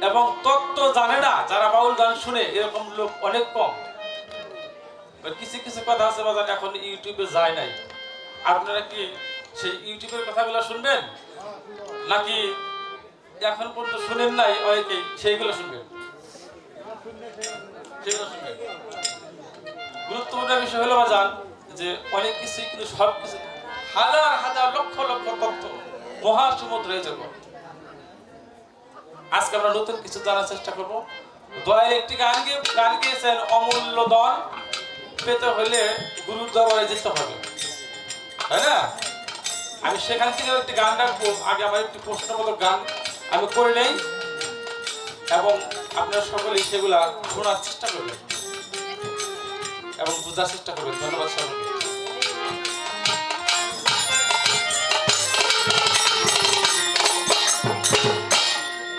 এবং তত্ত্ব জানে না, যারা বাউল গান শুনে এরকম লোক অনেক কম। কিছু কিছু কথা আছে বাজার এখন ইউটিউবে যায় নাই। আপনারা কি সেই ইউটিউবের কথাগুলো শুনবেন, নাকি এখন পর্যন্ত শুনেন নাই অনেকেই সেইগুলো শুনবেন? সেগুলো শুনবেন। গুরুত্বপূর্ণ বিষয় হলো বাজান যে অনেক কিছুই কিন্তু সব কিছু হাজার হাজার লক্ষ লক্ষ তথ্য মহাসমুদ্র হয়ে যাব। আজকে আমরা নতুন কিছু জানার চেষ্টা করব। দয়াল একটি গান গিয়েছেন, অমূল্য ধন পেতে হলে গুরুর দরবারে যেতে হবে, তাই না? আমি সেখান থেকে একটি গান রাখবো। আগে আমার একটি প্রশ্নবোধক গান আমি করে নেই এবং আপনারা সকলেই সেগুলা শোনার চেষ্টা করবেন এবং বোঝার চেষ্টা করবেন। ধন্যবাদ সবাইকে।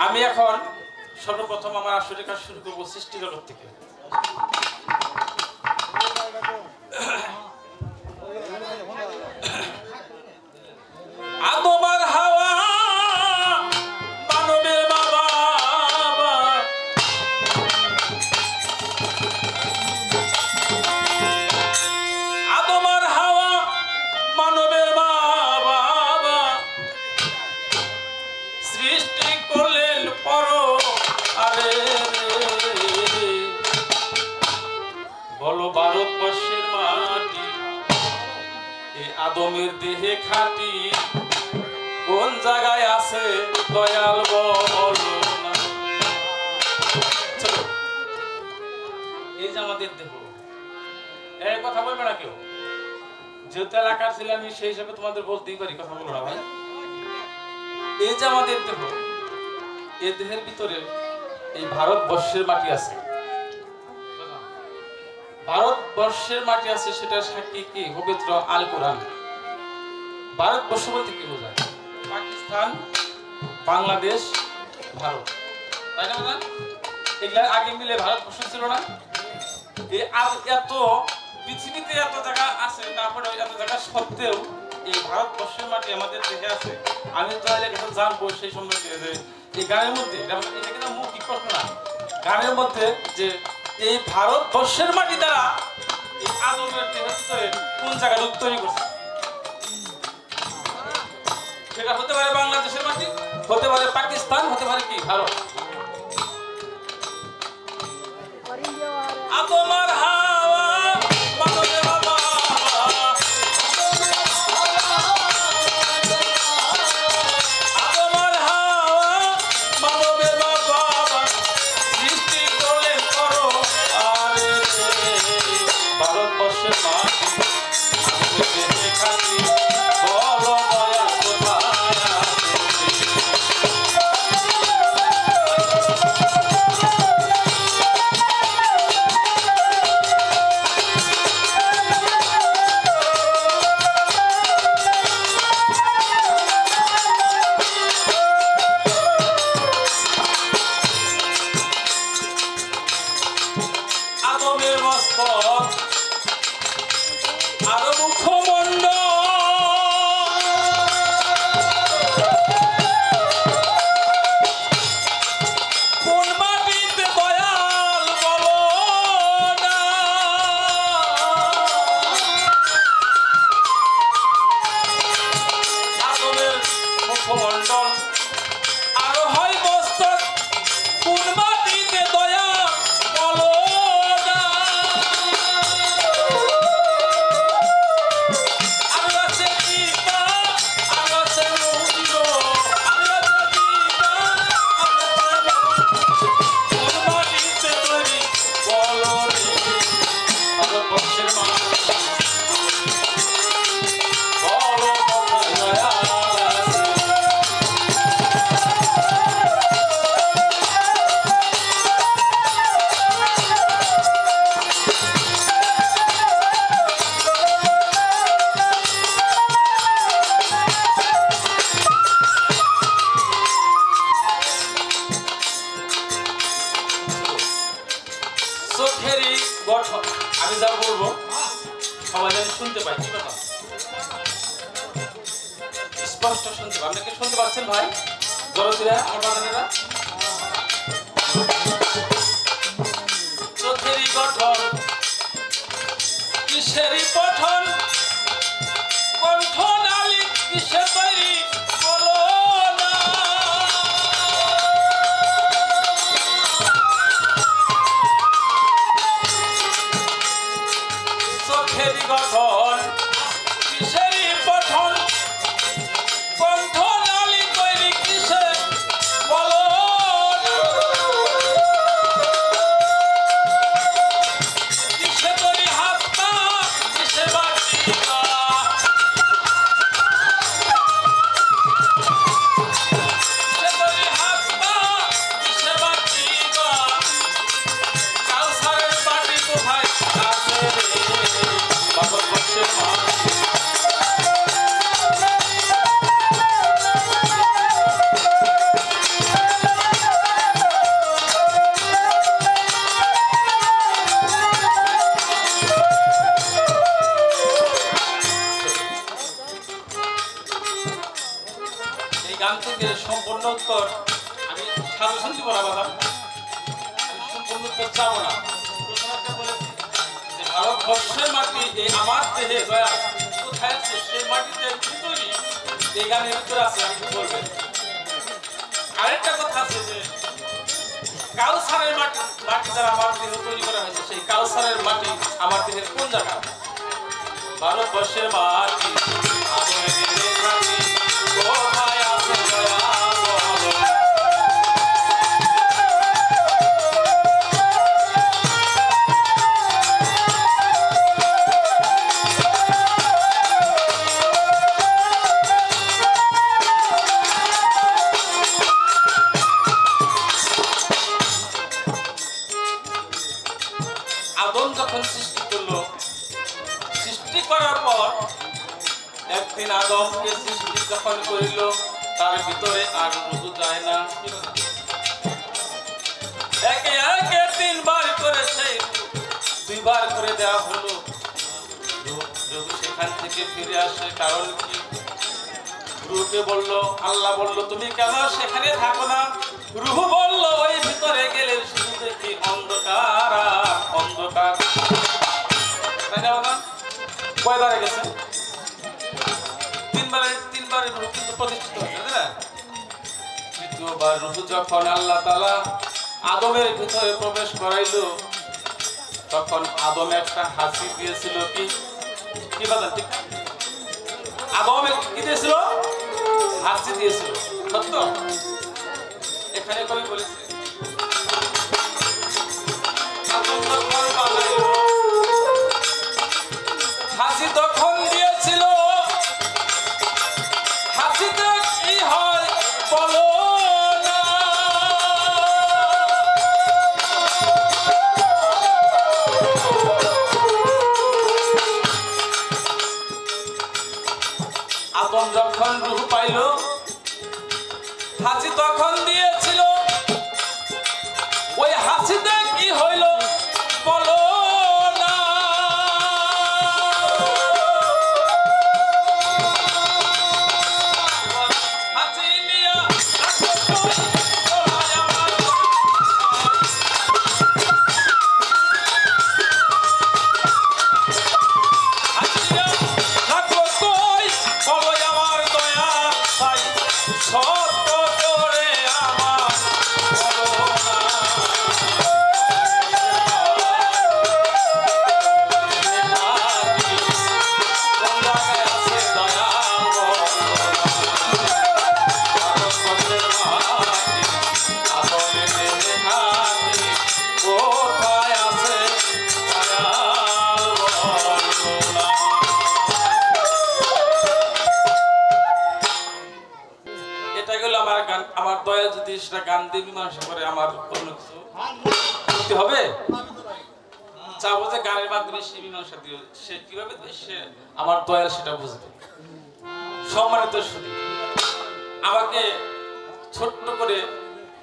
আমি এখন সর্বপ্রথম আমার আসলে কাজ শুরু করবো সৃষ্টি জগৎ থেকে। আদমার হাওয়া মানবের বাবা, আদমার হাওয়া মানবের বাবা সৃষ্টি করলেন পর আরে বলো ভারতবর্ষের মাটি এই আদমের দেহে খাটি কোন জায়গায় আছে দয়াল বলো না। চলো, এই যে আমাদের দেহ, এই কথা বলবে না কেউ। যেহেতু এলাকার ছিলাম আমি সেই হিসাবে তোমাদের বলতেই পারি, কথা বলো না ভাই। এই যে আমাদের দেহ, এই দেহের ভিতরে এই ভারতবর্ষের মাটি আছে, ভারতবর্ষের মাটি আছে। সেটা সাক্ষী কি? পবিত্র আল কোরআন। ভারতবর্ষ বলতে কি বোঝায়? পাকিস্তান, বাংলাদেশ, ভারত, তাই না? এগুলা আগে মিলে ভারতবর্ষ ছিল না? এই এত পৃথিবীতে এত জায়গা আছে, তারপরে এত জায়গা সত্ত্বেও এই ভারতবর্ষের মাটি আমাদের দেশে আছে। আমি তাহলে এখন জানবো সেই সম্পর্কে যে এই গানের মধ্যে, এটা কিন্তু মৌখিক প্রশ্ন না, গানের মধ্যে যে এই ভারতবর্ষের মাটি দ্বারা এই আদমের দেহের ভিতরে কোন জায়গায় রূপ তৈরি করছে। সেটা হতে পারে বাংলাদেশের মাটি, হতে পারে পাকিস্তান, হতে পারে কি ভারত। আদমার হাওয়া মানবের বাবা, আদমার হাওয়া মানবের বাবা সৃষ্টি করলেন করো আরে ভারতবর্ষের মাটি খাতি বলো দয়া কোথায় আদমের মস্তক আর মুখমণ্ডল কোন মাটিতে দয়াল বলো না। আদমের মুখমণ্ডল আর হয় মস্তক কোন মাটিতে দয়াল বলো না। আমি আছে পিতা, আমি আছে মুন্ড, আমি আছে পিতা, আমি আছে কোন মাটিতে তৈরি বলো রে ভারতবর্ষের মাটি বলো কোথায় দয়াল আছে। চোখেরই গঠন, আমি যা বলবো সবাই যেন শুনতে পাই। কি কথা স্পষ্ট শুনতে পাই? আপনি কি শুনতে পাচ্ছেন ভাই? জড়তিরা আমার বাগানেরা আজকে সম্পূর্ণ উত্তর আমি সাজেশন দিব না বাবা, আমি সম্পূর্ণ উত্তর চাবো না। প্রশ্নটা বলেছি যে ভারতবর্ষের মাটি এই আমার দেহে দয়া কোথায় আছে, সেই মাটিতে কি তৈরি, এই গানের ভিতরে আছে, আপনি বলবেন। আরেকটা কথা আছে যে কাউসারের মাটি, মাটি দ্বারা আমার দেহ তৈরি করা হয়েছে, সেই কাউসারের মাটি আমার দেহের কোন জায়গা? ভারতবর্ষের মাটি আদরের মাটি কোথায় আছে দয়া বলো। আদম যখন সৃষ্টি করলো, সৃষ্টি করার পর একদিন আদমকে সৃষ্টি যখন করিল, তার ভিতরে আর রূহ যায় না, একে একে তিনবার করে সেই দুইবার করে দেওয়া হলো, রূহ সেখান থেকে ফিরে আসে। কারণ কি? রূহকে বলল, আল্লাহ বলল তুমি কেন সেখানে থাকো না? রূহ বলল ওই ভিতরে গেলে শুধু দেখি অন্ধকার আর অন্ধকার। তাই না বাবা? কয়বারে গেছে? তিনবারে রূহ কিন্তু প্রতিষ্ঠিত হয়েছে না। তৃতীয়বার রূহ যখন আল্লাহ তাআলা আদমের ভিতরে প্রবেশ করাইলো, তখন আদম একটা হাসি দিয়েছিল। কি কি বাবা ঠিক? আদম কি দিয়েছিল? হাসি দিয়েছিল। সত্য? এখানে কবি বলেছে আদম যখন বানাইলো, হাসি তখন দিয়েছিল, হাসিতে কি হয় বলো না। আদম যখন রূহ পাইল, হাসি তখন দিয়েছিল, ওই হাসিতে কি হইল বলো না। হাসি নিয়া রাখো কই বলো আমার দয়া তাই সত্য করে আমার বলো না। কোন জায়গায় আছে দয়া বলো না। ভারতবর্ষের মাটি আসলে হাতি কোথায় আছে দয়াল বলো না। এটা গেল আমার গান। আমার দয়া যদি সেটা গান দিয়ে মীমাংসা করে আমার অন্য কিছু করতে হবে, চাবো যে গানের মাধ্যমে সে মীমাংসা দিও, সে কিভাবে সে আমার দয়া সেটা বুঝবে। সম্মানিত শুধু আমাকে ছোট্ট করে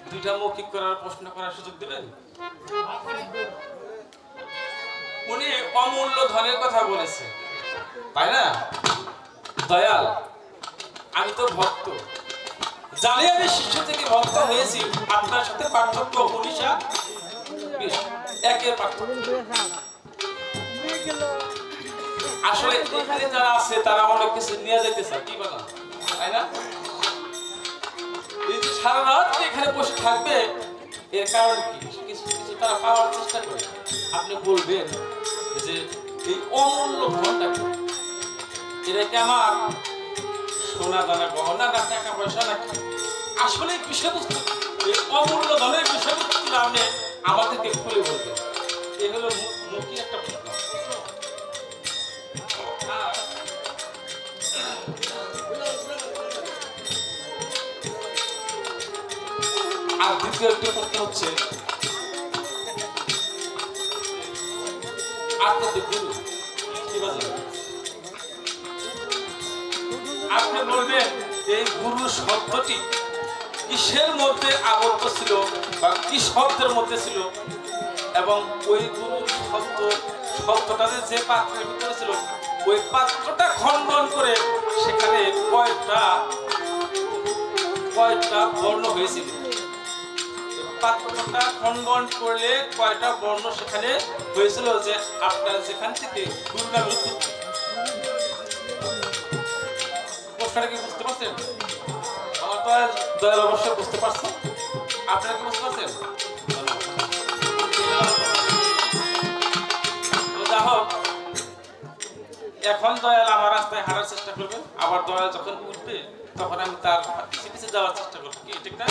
দুইটা মৌখিক করার প্রশ্ন করার সুযোগ দিবেন? উনি অমূল্য ধনের কথা বলেছে, তাই না? দয়াল, আমি তো ভক্ত, জানি আমি শিষ্য থেকে ভক্ত হয়েছি। আপনার সাথে পার্থক্য 19 একের পার্থক্য। আসলে এখানে যারা আছে তারা অনেক কিছু নিয়ে যেতে চায়, কি বলেন, তাই না? এই যে সারা রাত এখানে বসে থাকবে, এর কারণ কি? কিছু কিছু তারা পাওয়ার চেষ্টা করে। আপনি বলবেন যে এই অমূল্য ধনটা কি? এটা কি আমার সোনা দানা গহনা না টাকা পয়সা নাকি? আসলে বিষয়বস্তু, এই অমূল্য ধনের বিষয়বস্তু আপনি আমাদেরকে খুলে বলবেন। এই হলো মুখী একটা প্রশ্ন। আর দ্বিতীয় একটি প্রশ্ন হচ্ছে আপনাদের গুরু কি বলেন? আপনি বলবেন এই গুরু শব্দটি কিসের মধ্যে আবদ্ধ ছিল বা কি শব্দের মধ্যে ছিল, এবং ওই গুরু শব্দটা যে পাত্রের ভিতরে ছিল ওই পাত্রটা খণ্ডন করে সেখানে কয়টা কয়টা বর্ণ হয়েছিল, পাত্রটা খণ্ডন করলে কয়টা বর্ণ সেখানে হয়েছিল, যে আপনার যেখান থেকে গুরু নামের উৎপত্তি। প্রশ্নটা কি বুঝতে পারছেন? আমার দয়াল অবশ্যই বুঝতে পারছেন, আপনারা কি বুঝতে পারছেন? যা হোক, এখন দয়াল আমার রাস্তায় হারার চেষ্টা করবেন, আবার দয়াল যখন উঠবে তখন আমি তার পিছিয়ে পিছিয়ে যাওয়ার চেষ্টা করবো, কি ঠিক না?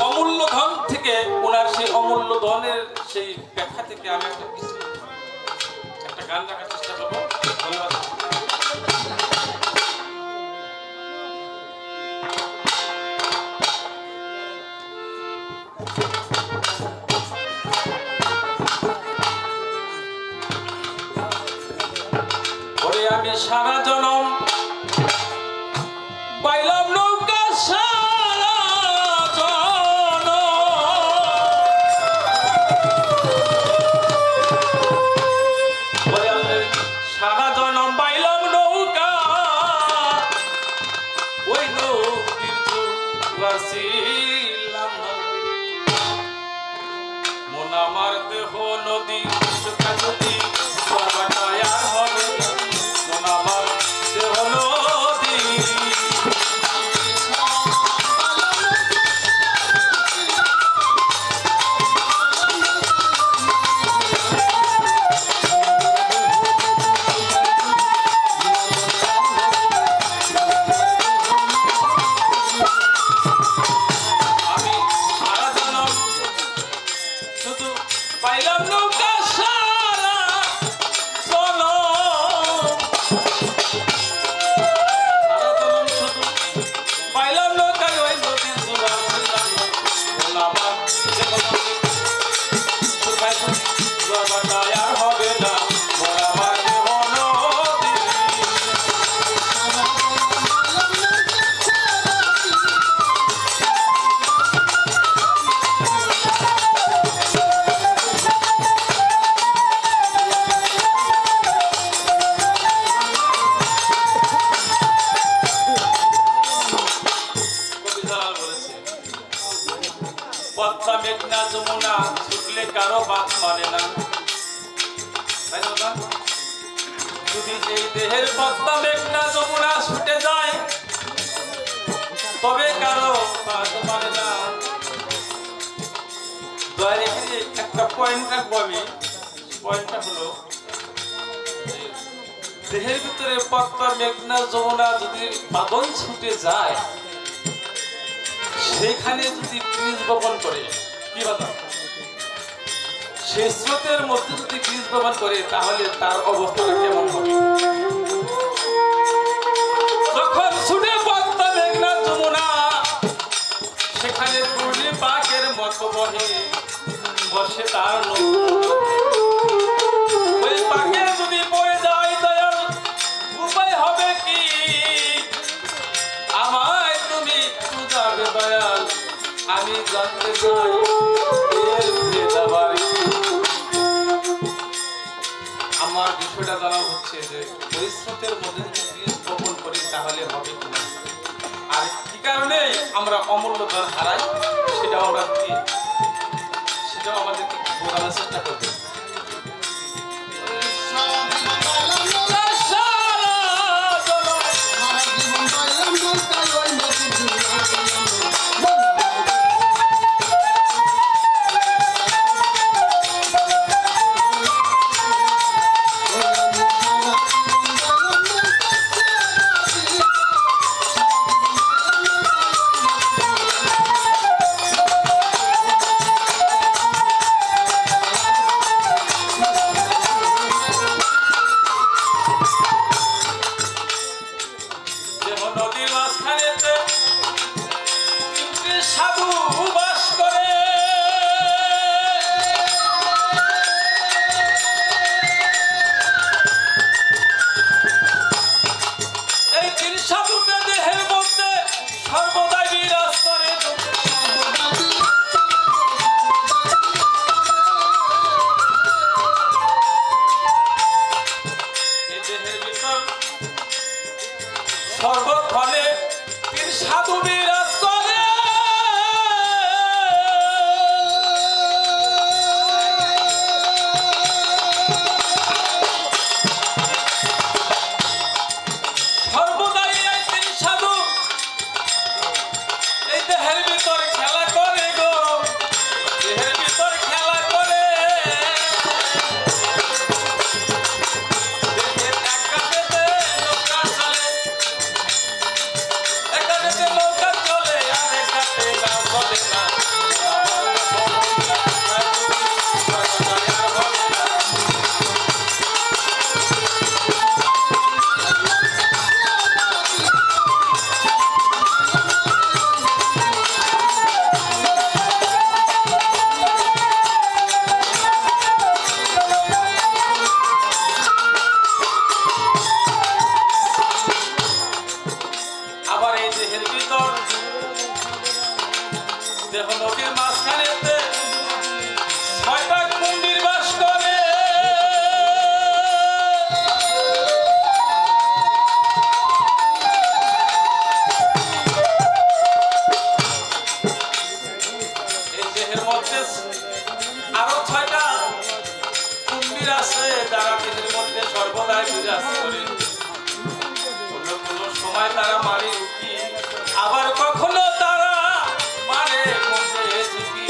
অমূল্য ধন থেকে ওনার সেই অমূল্য ধনের সেই ব্যাখ্যা থেকে আমি একটা গান রাখার চেষ্টা করবো। ধন্যবাদ। আমি সারা জনম পাইলাম নৌকা, সারা জনম পাইলাম নৌকা, ওই নদীর ছিলাম মন আমার দেহ নদী, নদী আর হবে আমার দেহ নদী। আমি সারা জনম শুধু পাইলাম নৌকা, সারা হবে না আমার দেহ নদী। পদ্মা মেঘনা যমুনা ছুটলে কারো বাদ মানে না, যদি এই দেহের পদ্মা মেঘনা যমুনা ছুটে যায় তবে কারো বাদ মানে না। দয়ার এখানে একটা পয়েন্ট রাখবো আমি, পয়েন্টটা হলো দেহের ভিতরে পদ্মা মেঘনা যমুনা যদি বাদল ছুটে যায়, সেখানে যদি বীজ বপন করে, কি বাদল সেই স্রোতের মধ্যে যদি বীজ বপন করে, তাহলে তার অবস্থাটা কেমন হবে? যখন ছুটে পদ্মা মেঘনা যমুনা, সেখানে পূর্ণি পাকের মতো বহে বসে তার ওই পাকে যদি পড়ে যায় দয়াল, উপায় হবে কি? আমায় তুমি বুঝাবে দয়াল, আমি জানতে চাই আমার বিষয়টা জানা হচ্ছে যে পরিশ্রমের মধ্যে যদি বীজ বপন করি তাহলে হবে কিনা, আর কি কারণে আমরা অমূল্য ধন হারাই সেটাও আমরা সেটাও আমাদেরকে বোঝানোর চেষ্টা করবে। ভিতর খেলা করে গো, দেহের ভিতর খেলা করে। দেহের এক কাঁধেতে নৌকা চলে, এক কাঁধেতে নৌকা চলে, আর এক কাঁধে নাও চলে না। আবার এই দেহের ভিতর দেহ নদীর মাঝখানেতে 6টা কুম্ভীর বাস করে। এই দেহের মধ্যে আরো 6টা কুম্ভীর আছে, যারা দেহের মধ্যে সর্বদাই বিরাজ করে। কোনো সময় তারা মারে উঠি, আবার কখনো তারা মারে মধ্যে ঝুঁকি।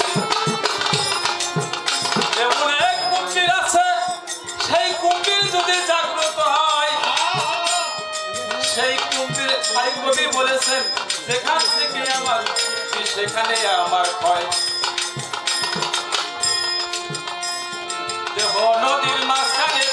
এমন এক কুম্ভীর আছে, সেই কুম্ভীর যদি জাগ্রত হয়, সেই কুম্ভীর ভাই কবি বলেছেন, যেখান থেকে আমার মুক্তি সেখানে আমার ক্ষয়। দেহ নদীর মাঝখানে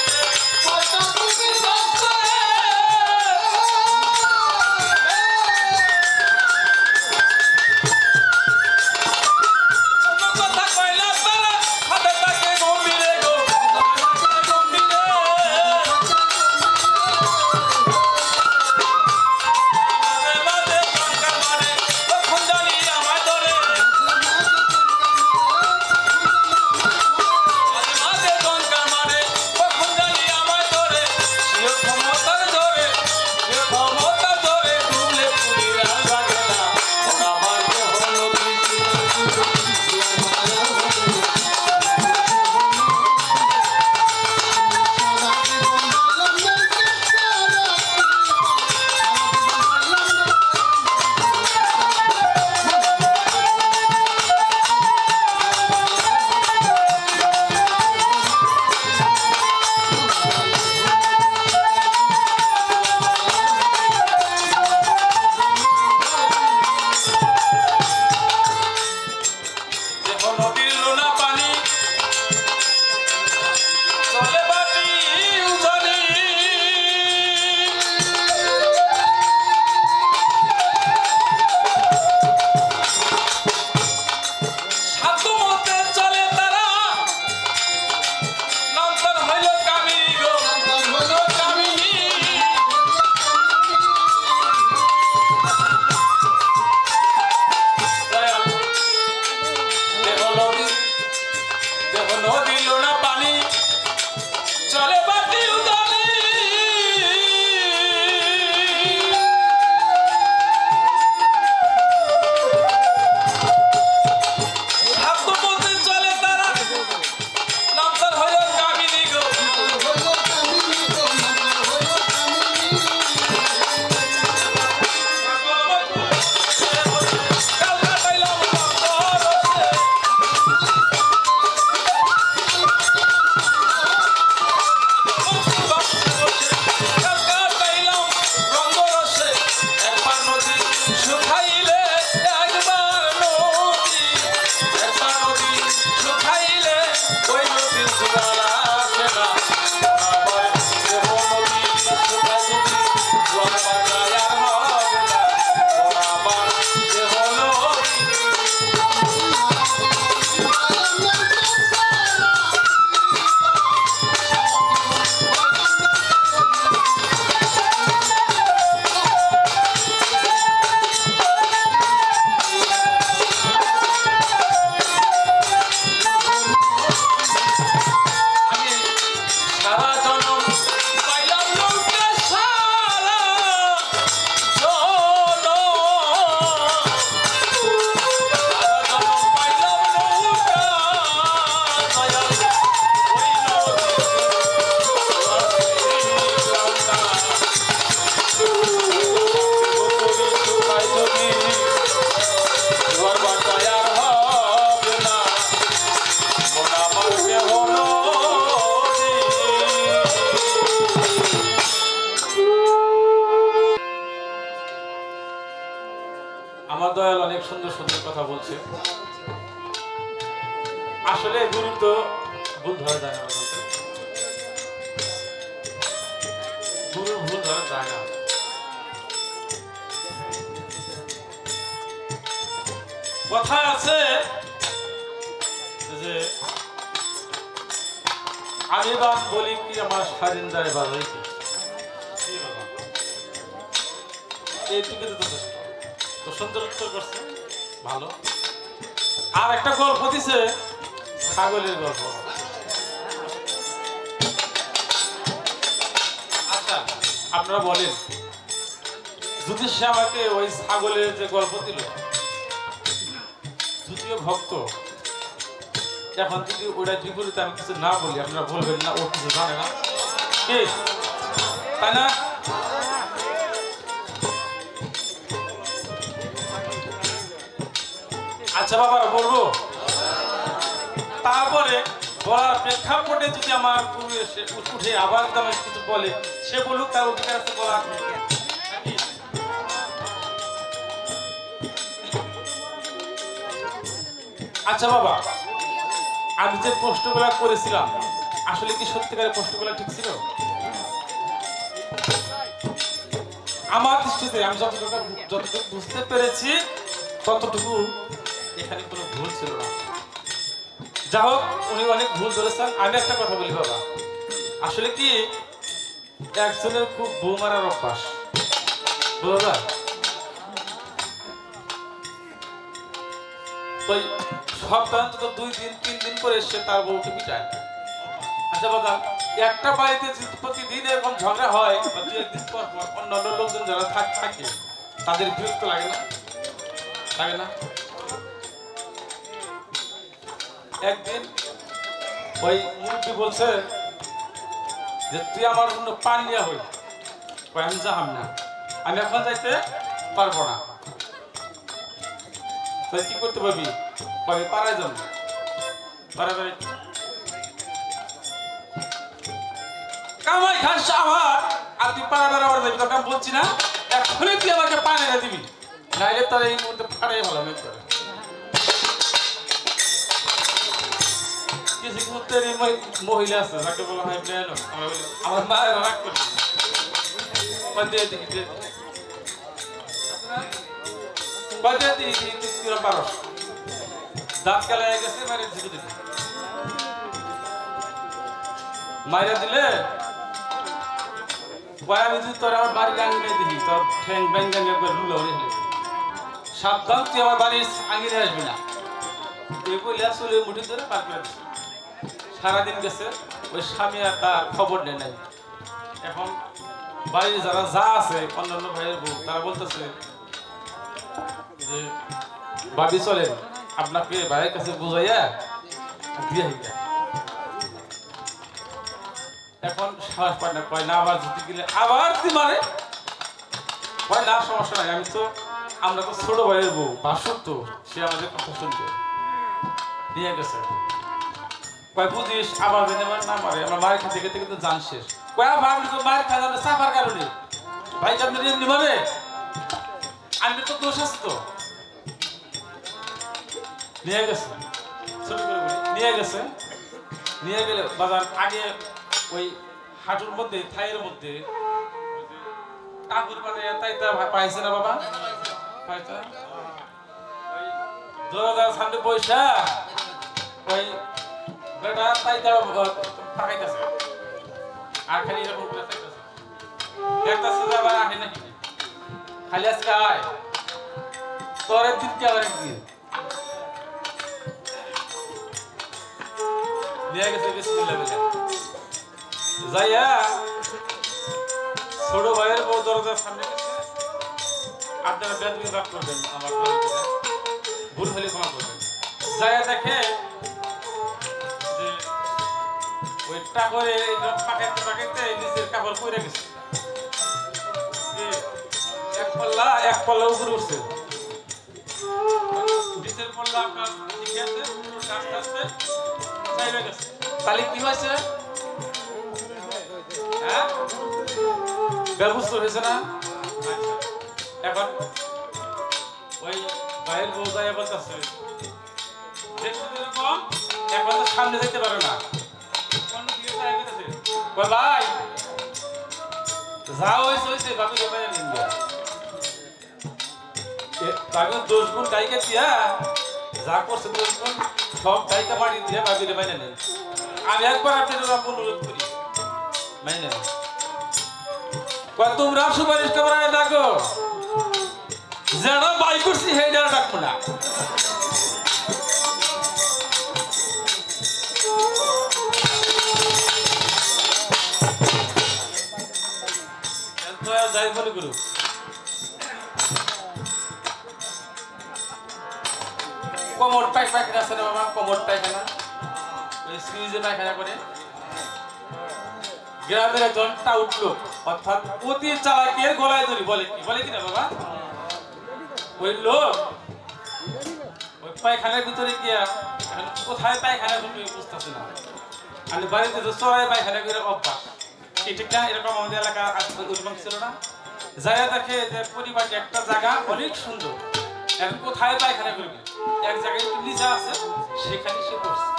আসলে গুরু তো ভুল ধরা যায় না, গুরু ভুল ধরা যায় না। কথায় আছে যে আমি বাপ বলি কি আমার সারিন্দায় বাজাই কি, এইটুকু যথেষ্ট। তো সুন্দর উত্তর করছে, ভালো। আর একটা গল্প দিছে, ছাগলের গল্প। আচ্ছা আপনারা বলেন, যদি সে আমাকে ওই ছাগলের যে গল্প দিল, যদিও ভক্ত, এখন যদি ওটা বিপরীতে আমি কিছু না বলি, আপনারা বলবেন না ও কিছু জানে না, কি তাই না? আচ্ছা বাবা বলবো। তারপরে বলার প্রেক্ষাপটে যদি আমার গুরু এসে উঠে আবার তেমন কিছু বলে, সে বলুক, তার অধিকার আছে বলার। আচ্ছা বাবা, আমি যে প্রশ্নগুলা করেছিলাম আসলে কি সত্যিকারের প্রশ্নগুলা ঠিক ছিল? আমার দৃষ্টিতে আমি যতটুকু বুঝতে পেরেছি ততটুকু এখানে কোনো ভুল ছিল না। যা হোক, উনি অনেক ভুল ধরেছেন। আমি একটা কথা বলি বাবা, আসলে কি একজনের খুব বউ মারার অভ্যাস, বোঝা যায়? ওই সপ্তাহে অন্তত 2 দিন 3 দিন করে সে তার বউকে পিটায়। আচ্ছা বাবা, একটা বাড়িতে যদি প্রতিদিন এরকম ঝগড়া হয় বা 2 দিন পর পর অন্যান্য লোকজন যারা থাকে তাদের বিরক্ত লাগে না? লাগে না? একদিন ওই মুরব্বী বলছে যে তুই আমার জন্য পান নিয়ে হই, আমি যাহাম না, আমি এখন যাইতে পারবো না। তুই কি করতে পারবি? আমি পাড়ায় যাবো, পাড়ায় কামাই খাস আমার, আর তুই পাড়া বেড়াবার যাবি, তোকে আমি বলছি না এখনই তুই আমাকে পান এনে দিবি, নাইলে তোর এই মুহূর্তে ফাটাই ভালো মেঘ করে। কিছু মুহূর্তের মহিলা আছে যাকে বলা হয় বেয়ানো, আমরা বলি আমার মায়ের রাগ করছে, দাঁত কালাই গেছে, মাইরে ঝুঁকে দিতে, মাইরা দিলে আমি যদি তোর আমার বাড়ির আঙিনে দিবি, তোর ঠ্যাং ব্যাঙ্গান একবার লুলে হয়ে গেলে সাবধান, তুই আমার বাড়ির আঙিনে আসবি না। এই বলে আসলে মুঠি ধরে পার করে দিচ্ছে। সারাদিন গেছে, ওই স্বামী আর তার খবর নেই নাই। এখন বাড়ির যারা যা আছে অন্যান্য ভাইয়ের বউ, তারা বলতেছে যে ভাবি চলেন আপনাকে ভাইয়ের কাছে বুঝাইয়া দিয়ে হইয়া। এখন সাহস পায় না, কয় না আবার যদি গেলে আবার তুই মারে, কয় না সমস্যা নাই, আমি তো আমরা তো ছোট ভাইয়ের বউ, বাসুর তো, সে আমাদের কথা শুনতে নিয়ে গেছে। কয় বুঝিস আবার যেন না মারে, আমরা মায়ের খেতে খেতে কিন্তু জান শেষ। কয় ভাবি তো মায়ের খাই যাবে চাপার কারণে, ভাই আপনি এমনি মারে, আমি তো দোষ আছে তো। নিয়ে গেছে, ছোট করে বলি, নিয়ে গেছে, নিয়ে গেলে বাজার আগে ওই হাঁটুর মধ্যে থাইয়ের মধ্যে কাপড় পানে তাইতা পাইছে না বাবা, পাইতা ওই দরজার সামনে পয়সা ওই বেটা তাইতা পাকাইতেছে, আর খালি এরকম করে তাইতাছে, দেখতাছে যাবার আহে নাকি, খালি আজকে আয় তোর দিন কি আবার একদিন নিয়ে গেছে। বিসমিল্লাহ বলে যাইয়া ছোট ভাইয়ের বউ দরজার সামনে গেছে, আপনারা বেদবি রাগ করবেন, আমার ভুল হলে ক্ষমা করবেন। যাইয়া দেখে যে ওই টাকরে পাকাইতে পাকাইতে নিজের কাপড় পরে গেছে, এক পাল্লা উপরে উঠছে, নিচের পাল্লা আপনার ঠিক আছে, আস্তে আস্তে চাইবে গেছে। তাহলে কি হয়েছে? ব্যবস্থা হয়েছে না? এখন ওই ভাইয়ের বউ যাইয়া বলতেছে সামনে যেতে পারে না ভাই যা হয়েছে ভাবি ভাবির 10 গুণ গায়িকা দিয়া যা করছে 10 গুণ সব গায়িকা বাড়ি দিয়ে ভাবিরে মাইনে নেন আমি একবার আপনাদের অনুরোধ করি মাইনে নেন তোমরা সুপারিশ করায় ডাকো যারা বাই করছি সেই যারা ডাকবো না যাই মনে করুক কমর পায়খানা আছে না বাবা কমর পায়খানা ওই সুইজে পায়খানা করে গ্রামের একজন টাউট লোক অর্থাৎ অতি চালাকের গলায় ধরি বলে কি না বাবা ওই লোক ওই পায়খানার ভিতরে গিয়া কোথায় পায়খানা ঢুকে বুঝতেছে না আমি বাড়িতে তো চড়াই পায়খানা করে অভ্যাস ঠিক না এরকম আমাদের এলাকা ওইরকম ছিল না জায়গা দেখে যে পরিবারটি একটা জায়গা অনেক সুন্দর এখন কোথায় পায়খানা করবে এক জায়গায় একটু নিচে আছে সেখানে সে বসছে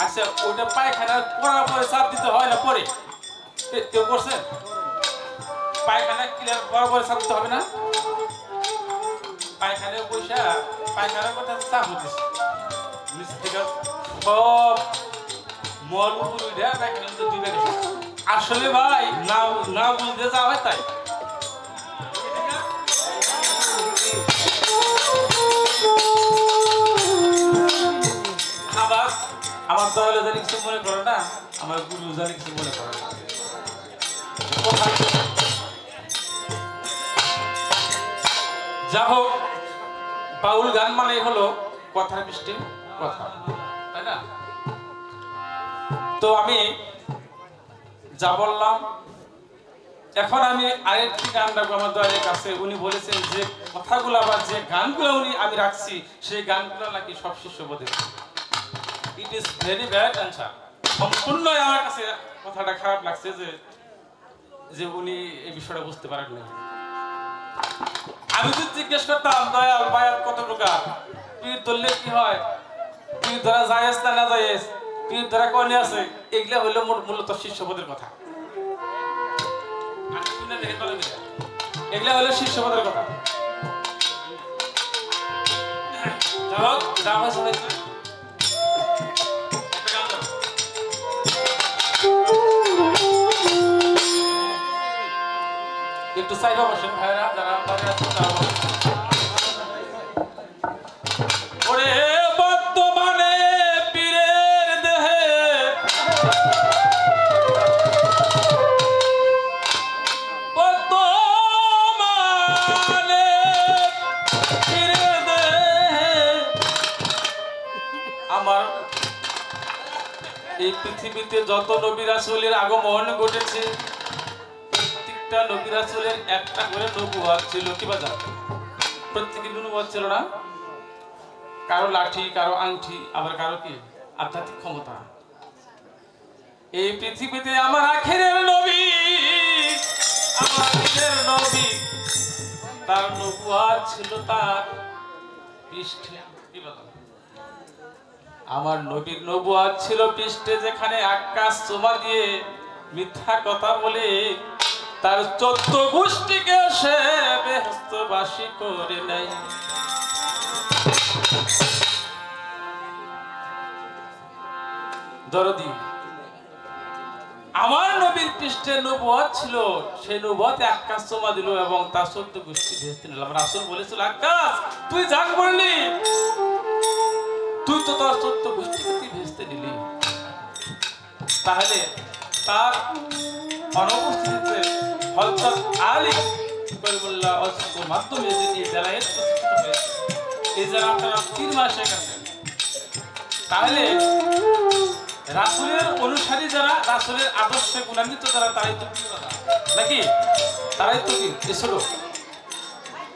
আচ্ছা ওটা পায়খানা করার পরে চাপ দিতে হয় না পরে কেউ করছে পায়খানা ক্লিয়ার করার পরে চাপ দিতে হবে না পায়খানায় পয়সা পায়খানার কথা চাপ দিচ্ছে নিচ থেকে সব মল উপর উঠে পায়খানার মধ্যে ডুবে গেছে আসলে ভাই না বুঝতে যাওয়া হয় তাই আবার আমার দলে জানি কিছু মনে করে না আমার গুরু জানি কিছু মনে করে না যা হোক বাউল গান মানে হলো কথার বৃষ্টি কথা তাই না তো আমি যা বললাম এখন আমি আরেকটি গান রাখবো আমার দলের কাছে উনি বলেছেন যে কথাগুলো বা যে গানগুলো উনি আমি রাখছি সেই গানগুলো নাকি সব শিষ্যবোধের it is very bad answer সম্পূর্ণ আমার কাছে কথাটা খারাপ লাগছে যে উনি এই বিষয়টা বুঝতে পারেন না আমি যদি জিজ্ঞেস করতাম দয়াল বায়াত কত প্রকার পীর ধরলে কি হয় পীর ধরা জায়েজ না জায়েজ পীর ধরা কোনে আছে এগুলা হলো মূলত শিষ্যবোধের কথা এগুলা হলো শিষ্যবোধের কথা যা হয়েছে একটু সাইডে বসেন ভাইরা যারা দাঁড়িয়ে আছেন তারা ওরে বর্তমানে পীরের দেহে বর্তমানে পীরের দেহে আমার এই পৃথিবীতে যত নবী রাসূলের আগমন ঘটেছে নবী রাসূলের একটা করে নবুয়ত ছিল কি বাজার প্রত্যেকের নবুয়ত ছিল না কারো লাঠি কারো আংটি আবার কারো কি আধ্যাত্মিক ক্ষমতা এই পৃথিবীতে আমার আখিরের নবী তার নবুয়ত ছিল তার পৃষ্ঠে কি বাজার আমার নবীর নবুয়ত ছিল পৃষ্ঠে যেখানে আকাশ চুমা দিয়ে মিথ্যা কথা বলে তার 14 গোষ্ঠীকে সে বেহেশতবাসী করে নাই দরদি আমার নবীর পৃষ্ঠে নবুয়ত ছিল সেই নবুয়ত আকাশ চুমা দিল এবং তার 14 গোষ্ঠী বেহেশতে নিল রাসূল বলেছিল আকাশ তুই জাগ বললি তুই তো তার 14 গোষ্ঠীকে তুই বেহেশতে নিলি তাহলে তার অনুপস্থিতিতে হযরত আলী করিমুল্লাহ ওয়াসফের মাধ্যমে যদি বেলায়েত প্রতিষ্ঠিত হয়েছে এই যারা আপনারা 3 মাস হয়ে গেছে তাহলে রাসূলের অনুসারী যারা রাসূলের আদর্শে গুণান্বিত যারা তারাই তো পীর নাকি তারাই তো পীর এসলো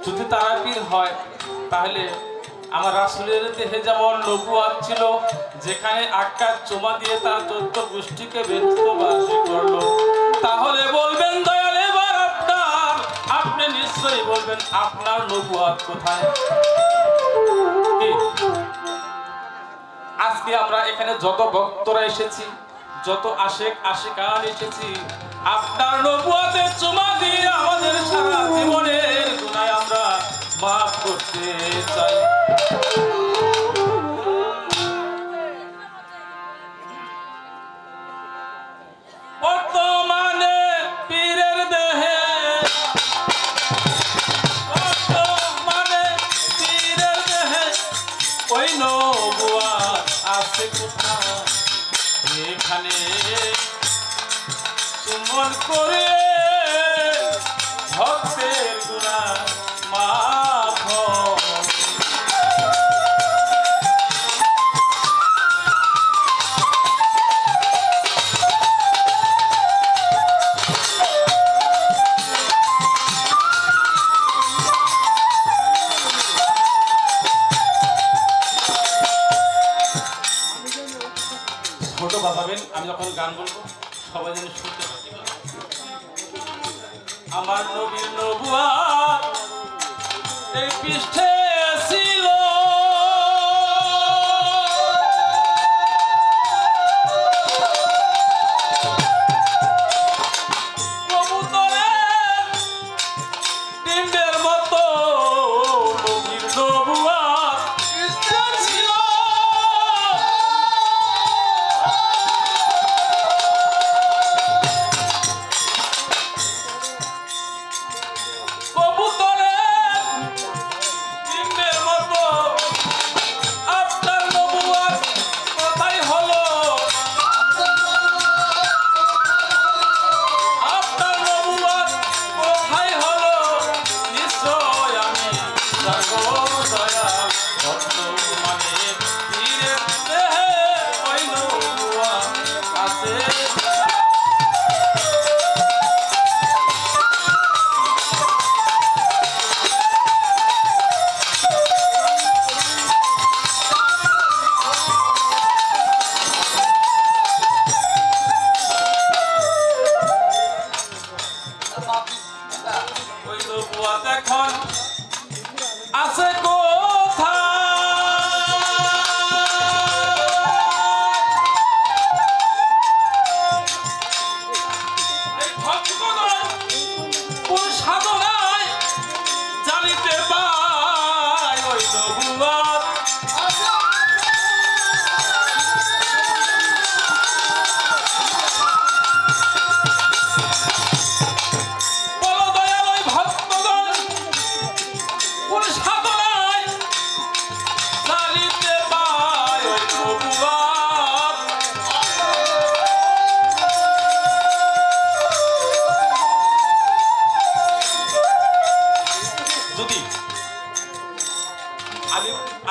যদি তারা পীর হয় তাহলে আমার রাসূলের দেহে যেমন নবুয়ত ছিল যেখানে আকাশ চুমা দিয়ে তার 14 গোষ্ঠীকে বেহেশতবাসী করলো তাহলে বলবেন দয়াল এবার আপনি নিশ্চয়ই বলবেন আপনার নবুয়ত কোথায় আজকে আমরা এখানে যত ভক্তরা এসেছি, যত আশেক আশিকান এসেছি, আপনার নবুয়তের চুমা দিয়ে আমাদের সারা জীবনের গুনাহ আমরা মাফ করতে চাই। বর্তমানে পীরের দেহে, বর্তমানে পীরের দেহে ওই নবুয়ত আছে কোথায়? এখানে চুম্বন করে ভক্তের গুনাহ মাফ হয়। ছোট বাজাবেন, আমি যখন গান বলবো সবাই যেন শুনতে পারি। আমার নবীর নবুয়ত এই পৃষ্ঠে ছিল, কবুতরের ডিমের মতো নবীর নবুয়ত পৃষ্ঠে ছিল। এখন আছে কোন সাধনায় জানিতে পাই ওই নবুয়ত।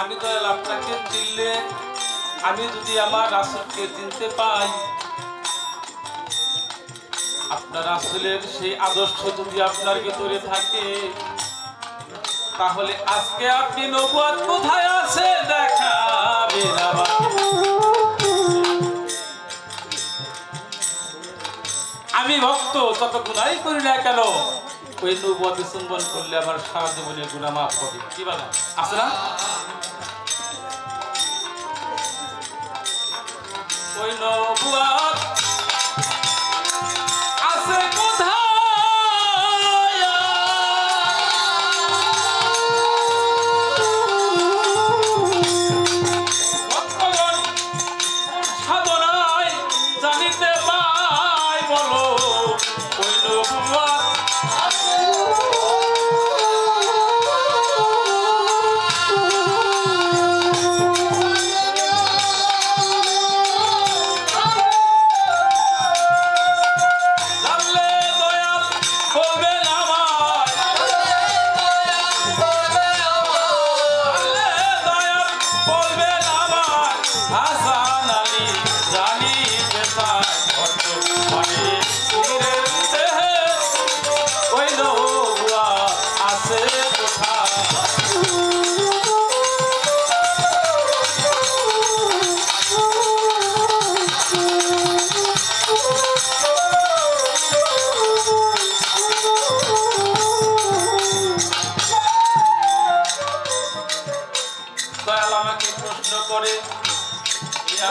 আমি দয়াল আপনাকে চিনলে, আমি যদি আমার রাসূলকে চিনতে পাই, আপনার রাসূলের সেই আদর্শ যদি আপনার ভিতরে থাকে, তাহলে আজকে আপনি নবুয়ত কোথায় আছে দেখাবেন আমাকে। আমি ভক্ত যত গুনাহই করি না কেন, ওই নবুয়ত চুম্বন করলে আমার সারা জীবনের গুনাহ মাফ হবে। কি বলেন, আছে না? ওই নবুয়ত আছে কোথায়? ভক্তগণ সাধনায় জানিতে পাই, বলো ওই নবুয়ত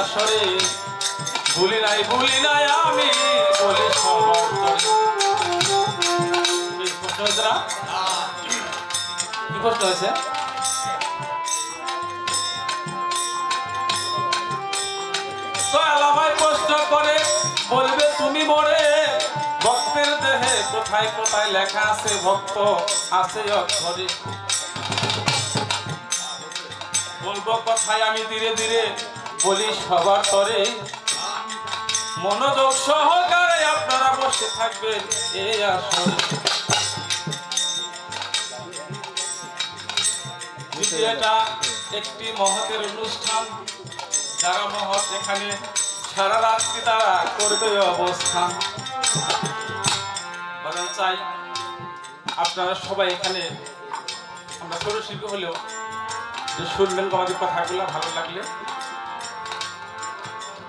আসরে ভুলি নাই আমি বলি সবার তরে। কি প্রশ্ন হয়েছে না? কি প্রশ্ন হয়েছে? আমায় প্রশ্ন করে বলবে তুমি মোরে ভক্তের দেহে কোথায় কোথায় লেখা আছে ভক্ত আছে অক্ষরে। বলবো কথায় আমি ধীরে ধীরে বলি সবার তরে। মনোযোগ সহকারে আপনারা বসে থাকবেন এই আসরে। এটা একটি মহতের অনুষ্ঠান, যারা মহৎ এখানে সারা রাত্রি তারা করবে অবস্থান। চাই আপনারা সবাই এখানে, আমরা ছোট শিল্পী হলেও যে শুনবেন আমাদের কথাগুলো, ভালো লাগলে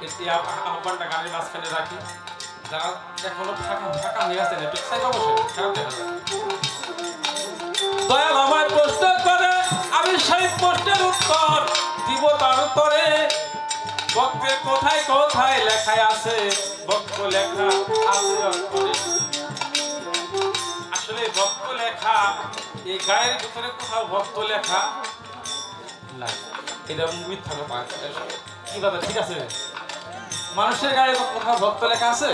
এটি আহ্বানটা গানের মাঝখানে রাখি। যারা এখনো ফাঁকা ফাঁকা হয়ে আছে অবশ্যই খারাপ দেখা যায়। দয়াল আমায় প্রশ্ন করে, আমি সেই প্রশ্নের উত্তর দিব তার উত্তরে। ভক্তের কোথায় কোথায় লেখায় আছে ভক্ত লেখা আছে অন্তরে। আসলে ভক্ত লেখা এই গায়ের ভিতরে কোথাও ভক্ত লেখা না, এটা মিথ্যা কথা। কিভাবে? ঠিক আছে, মানুষের গায়ে কোথাও ভক্ত লেখা আছে?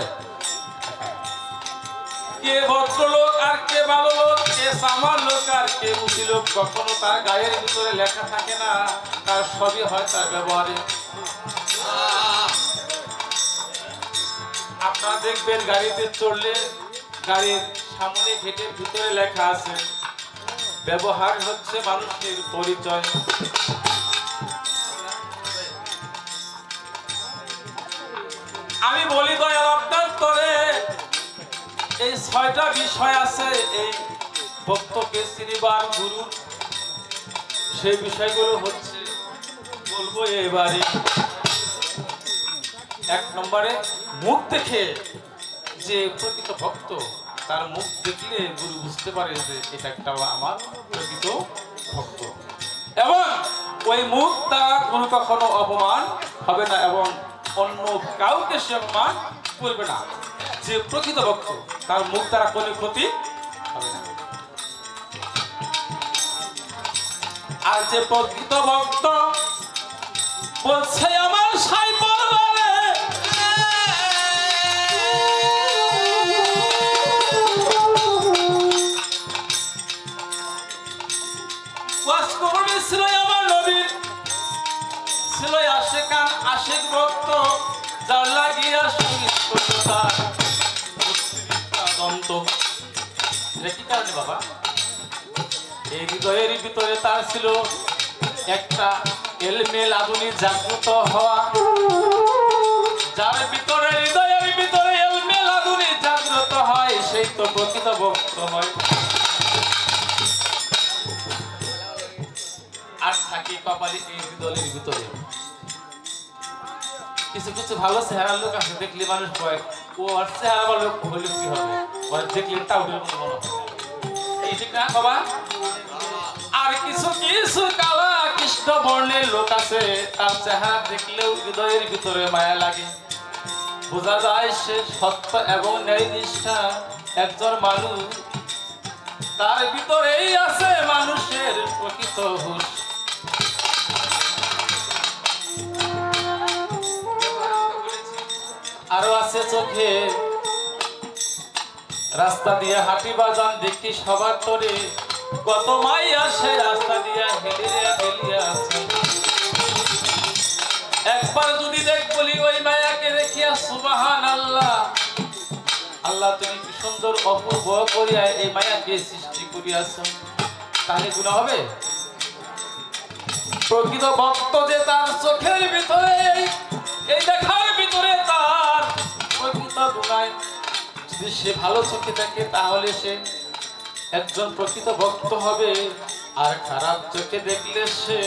কে ভদ্রলোক আর কে ভালো লোক, কে সামার লোক আর কে মুসি লোক, কখনো তার গায়ের ভিতরে লেখা থাকে না। তার সবই হয় তার ব্যবহারে। আপনারা দেখবেন গাড়িতে চড়লে গাড়ির সামনে গেটের ভিতরে লেখা আছে ব্যবহার হচ্ছে মানুষের পরিচয়। আমি বলি দয়াল আপনার তরে এই ৬টা বিষয় আছে এই ভক্তকে চিনিবার গুরু। সেই বিষয়গুলো হচ্ছে বলবো এবারে। ১ নম্বরে মুখ দেখে, যে প্রকৃত ভক্ত তার মুখ দেখলে গুরু বুঝতে পারে যে এটা একটা আমার প্রকৃত ভক্ত, এবং ওই মুখ দ্বারা গুরু কখনো অপমান হবে না এবং অন্য কাউকে সে অপমান করবে না। যে প্রকৃত ভক্ত তার মুখ দ্বারা কোনো ক্ষতি হবে না। আর যে প্রকৃত ভক্ত বলছে আমার সাই পরবারে, ছিল আমার নবীর, ছিল আশিকান আশিক ভক্ত, যার লাগিয়া সঙ্গীত করত তার দন্ত। এটা কি কারণে বাবা? এই হৃদয়ের ভিতরে তার ছিল একটা এলমেল আগুনি জাগ্রত হওয়া। যার ভিতরে হৃদয়ের ভিতরে এলমেল আগুনি জাগ্রত হয় সেই তো প্রকৃত ভক্ত হয়। আর থাকি কপালে এই হৃদয়ের ভিতরে কিছু কিছু ভালো চেহারার লোক আছে, দেখলে মানুষ কয় ও আর চেহারা ভালো হইলে কি হবে, দেখলে টাউটের মতো মনে হয়। এই ঠিক না বাবা? আর কিছু কিছু কালা কৃষ্ণ বর্ণের লোক আছে, তার চেহারা দেখলেও হৃদয়ের ভিতরে মায়া লাগে। বোঝা যায় সে সত্য এবং ন্যায় নিষ্ঠা একজন মানুষ, তার ভিতরেই আছে মানুষের প্রকৃত হুঁশ। আরো আছে চোখে রাস্তা দিয়ে হাঁটি বাজান দেখি সবার তরে, কত মাই আসে রাস্তা দিয়ে হেলিয়া হেলিয়া আছে। একবার যদি দেখ বলি ওই মায়াকে দেখিয়া সুবহানাল্লাহ, আল্লাহ তুমি কি সুন্দর অপূর্ব করিয়া এই মায়াকে সৃষ্টি করিয়াছ, তাহলে গুনাহ হবে? প্রকৃত ভক্ত যে তার চোখের ভিতরে এই দেখার ভিতরে তার প্রকৃত গুণায় যদি সে ভালো চোখে থাকে তাহলে সে একজন প্রকৃত ভক্ত হবে। আর খারাপ চোখে দেখলে সে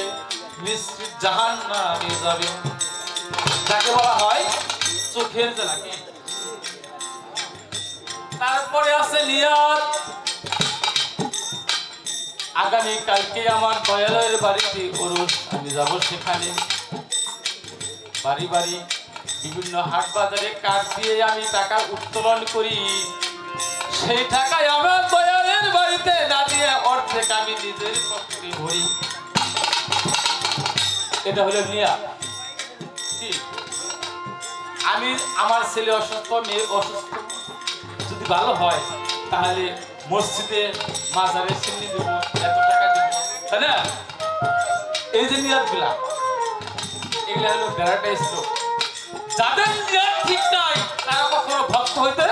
নিশ্চিত জাহান্নামে যাবে। যাকে বলা হয় চোখের জ্বালাকি। তারপরে আছে নিয়ত। আগামী কালকে আমার দয়ালয়ের বাড়িতে ওরস, আমি যাব সেখানে। বাড়ি বাড়ি বিভিন্ন হাট বাজারে কাঠ দিয়ে আমি টাকা উত্তোলন করি। সেই টাকায় আমার দয়ালের বাড়িতে না দিয়ে অর্ধেক আমি নিজের পকেটে ভরি। এটা হলো নিয়া। আমি আমার ছেলে অসুস্থ, মেয়ে অসুস্থ, যদি ভালো হয় তাহলে মসজিদে মাজারে চিনি দেবো, এত টাকা দেবো, তাই না? এই যে নিয়াত গুলা, এগুলা হলো ভ্যারাইটিস লোক। যাদের নিয়াত ঠিক নাই তারা কখনো ভক্ত হইতে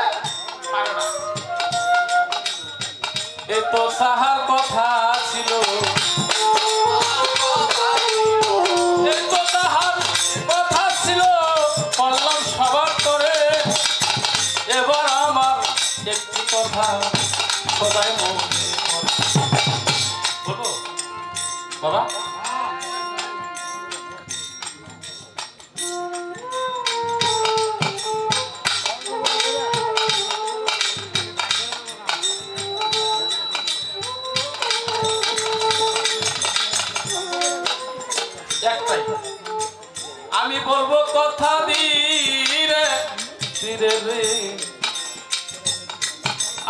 পারে না। এই তো সাহার কথা ছিল, এই তো তাহার কথা ছিল, বললাম সবার করে। এবার আমার একটি কথা সদাই মনে বলবো বাবা। একটাই আমি বলবো কথা ধীরে ধীরে রে,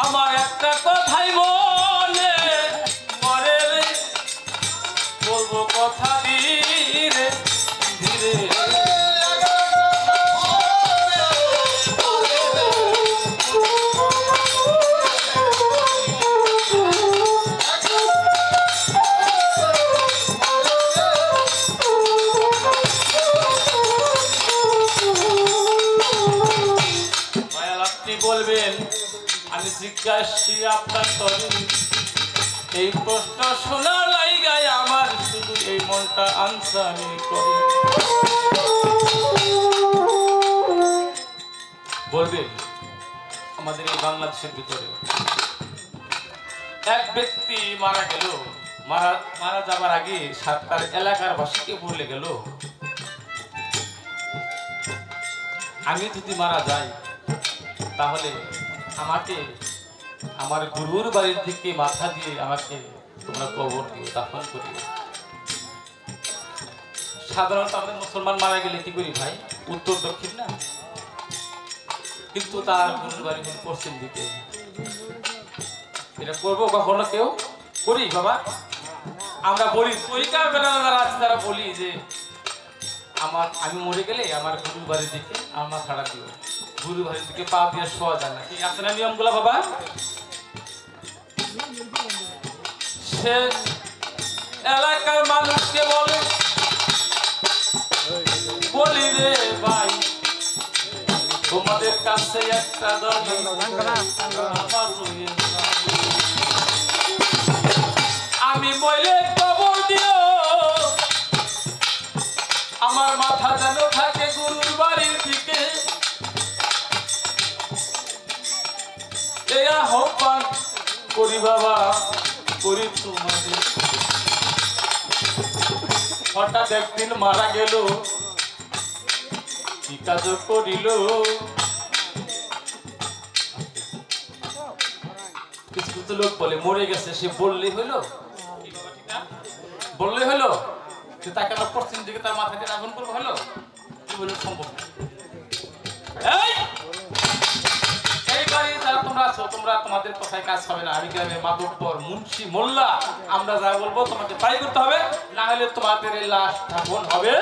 আমার একটা কথাই মনে পড়ে রে, বলবো কথা ধীরে ধীরে। বলবেন আমি জিজ্ঞাসি আপনার তরে, এই প্রশ্ন শোনার লাইগায় আমার শুধু এই মনটা আনসারি করে। বলবেন আমাদের এই বাংলাদেশের ভিতরে এক ব্যক্তি মারা গেল, মারা যাবার আগে তার এলাকার বাসীকে বলে গেল, আমি যদি মারা যাই তাহলে আমাকে আমার গুরুর বাড়ির থেকে মাথা দিয়ে আমাকে তোমরা কবর দিও, দাফন করিও। সাধারণত আমাদের মুসলমান মারা গেলে কি করি ভাই? উত্তর দক্ষিণ না, কিন্তু তার গুরুর বাড়ি পশ্চিম দিকে। এটা করবো কখনো কেউ? করি বাবা। আমরা বলি তরিকার বেলা যারা আছে তারা বলি যে আমি মরে গেলে আমার গুরুর বাড়ির দিকে আমার মাথাটা দিও, গুরু বাড়ির দিকে পা দিয়ে শোয়া যায় না। ঠিক আছে না নিয়ম গুলা বাবা? সে এলাকার মানুষকে বলি রে ভাই, তোমাদের কাছে একটা আমি মইলে কবর দিও, আমার মাথা যেন থাকে গুরুর বাড়ির দিকে। এই আহ্বান করি বাবা, করি তোমাদের। হঠাৎ একদিন মারা গেল, কি কাজ করিল? কিছু কিছু লোক বলে মরে গেছে, সে বললেই হইলো, বললেই হইলো যে তাকে আমরা পশ্চিম দিকে তার মাথাকে আগুন করবো, হলো? কি বলে সম্ভব? তোমরা আছো, তোমরা তোমাদের কথায় কাজ হবে না। আমি গ্রামের মাতব্বর মুন্সি মোল্লা, আমরা যা বলবো তোমাকে তাই করতে হবে, না হলে তোমাদের এই লাশ দাফন হবে।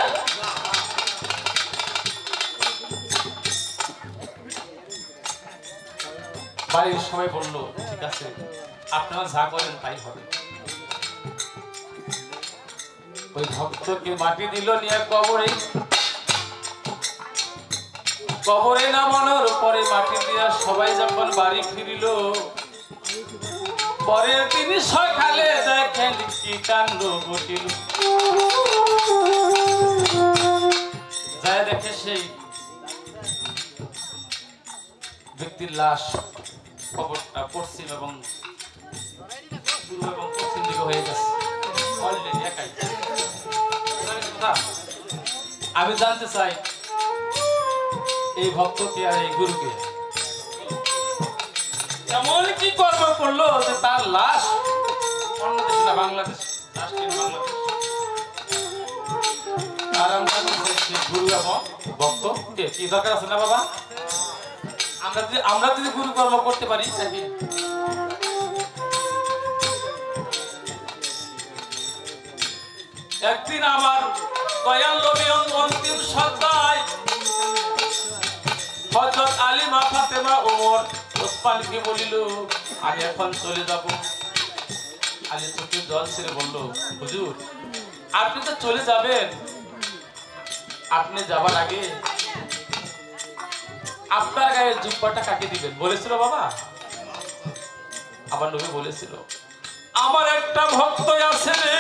বাড়ির সবাই বললো ঠিক আছে, আপনারা যা করেন তাই হবে। ওই ভক্তকে মাটি দিল, নিয়ে কবরে নামানোর পরে মাটি দিয়া সবাই যখন বাড়ি ফিরিল, পরের দিন সকালে দেখেন কি কাণ্ড ঘটিল। যায় দেখে সেই ব্যক্তির লাশ, কবরটা পশ্চিম এবং পূর্ব এবং পশ্চিম দিকে হয়ে গেছে, অলরেডি একাই। আমি জানতে চাই এই ভক্তকে আর এই গুরুকে এমন কি কর্ম করলো যে তার লাশ অন্য দেশে না, বাংলাদেশ, আর আমরা গুরু এবং ভক্ত কে কি দরকার আছে না বাবা? আমরা যদি গুরু কর্ম করতে পারি নাকি? একদিন আমার দয়াল নবী অন্তিম সত্তায় হযরত আলিমা ফাতেমা ওমর ওসমানকে বলিল, আমি এখন চলে যাব। আলী চোখের জল ছেড়ে বলল, হুজুর আপনি তো চলে যাবেন, আপনি যাবার আগে আপনার গায়ে জুব্বাটা কাকে দিবেন বলেছিল বাবা? আমার নবী বলেছিল, আমার একটা ভক্ত আছে রে,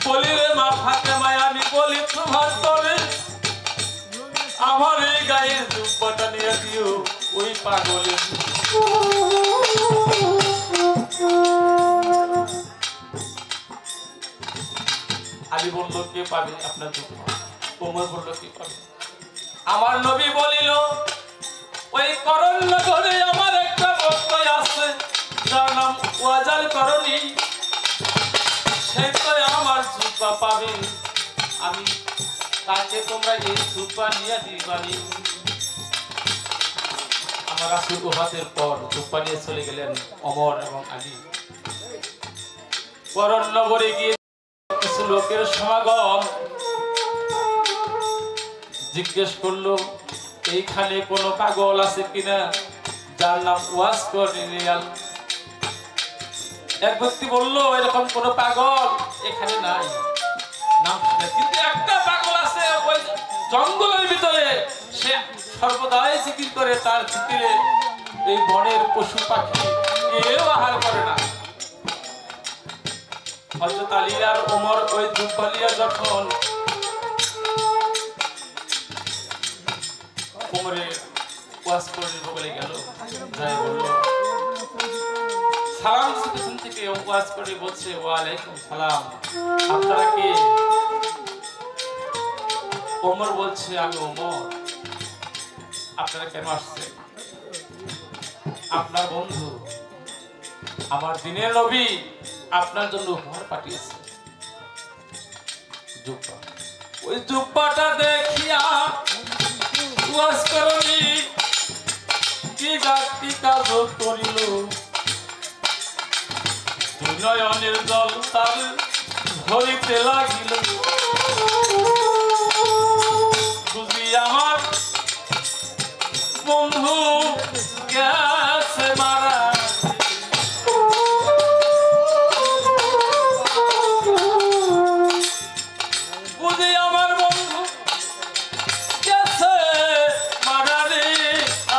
বলি রে মা ফাতেমা, আমি বলি তোমার তরে আমার এই গায়ে জুব্বাটা নিয়ে দিও ওই পাগলের। আলী বলল, কে পাবে আপনার জুব্বা? ওমর বলল, কে পাবে? আমার নবী বলিল, ওই করণনগরে আমার একটা ভক্ত আছে যার নাম ওয়াজাল করণী, সে তো আমার জুব্বা পাবে, আমি তাকে তোমরা এই জুব্বা নিয়ে দিবানি। আমার রাসূল ওয়াফাতের পর জুব্বা নিয়ে চলে গেলেন ওমর এবং আলী। করণনগরে গিয়ে কিছু লোকের সমাগম, জিজ্ঞেস করলো, এইখানে কোনো পাগল আছে কিনা যার নাম ওয়াজ করিয়াল? এক ব্যক্তি বলল, এরকম কোনো পাগল এখানে নাই, নাম কিন্তু একটা পাগল আছে ওই জঙ্গলের ভিতরে, সে সর্বদাই জিকির করে, তার জিকিরে এই বনের পশু পাখি কেউ আহার করে না। হযরত আলী আর ওমর ওই জুব্বালিয়া যখন ওমরের ওয়াজ করে বলে গেল, যাই বলল, সালাম পিছন থেকে ওয়াজ করে বলছে, ওয়ালাইকুম সালাম, আপনারা কে? ওমর বলছে, আমি ওমর। আপনারা কেন আসছেন? আপনার বন্ধু আমার দিনের নবী আপনার জন্য উপহার পাঠিয়েছে জুব্বা। ওই জুব্বাটা দেখিয়া ওয়াজ করনি কি কাজ করিল, দুই নয়নের জল তার ধরিতে লাগিল, বুঝি আমার বন্ধু গেছে মারা। বুঝি আমার বন্ধু গেছে মারা রে,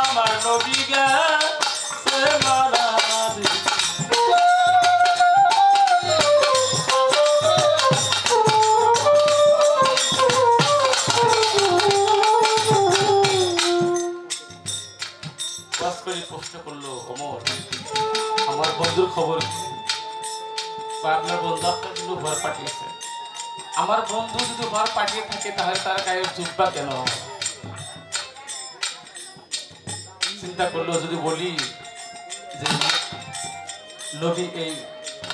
আমার নবী গেছে মারা রে। প্রশ্ন করলো, ওমর আমার বন্ধুর খবর কি? আপনার বন্ধু আপনার জন্য ঘর পাঠিয়েছে। আমার বন্ধু যদি ঘর পাঠিয়ে থাকে তাহলে তার গায়ে জুব্বা কেন? চিন্তা করলো, যদি বলি যে নবী এই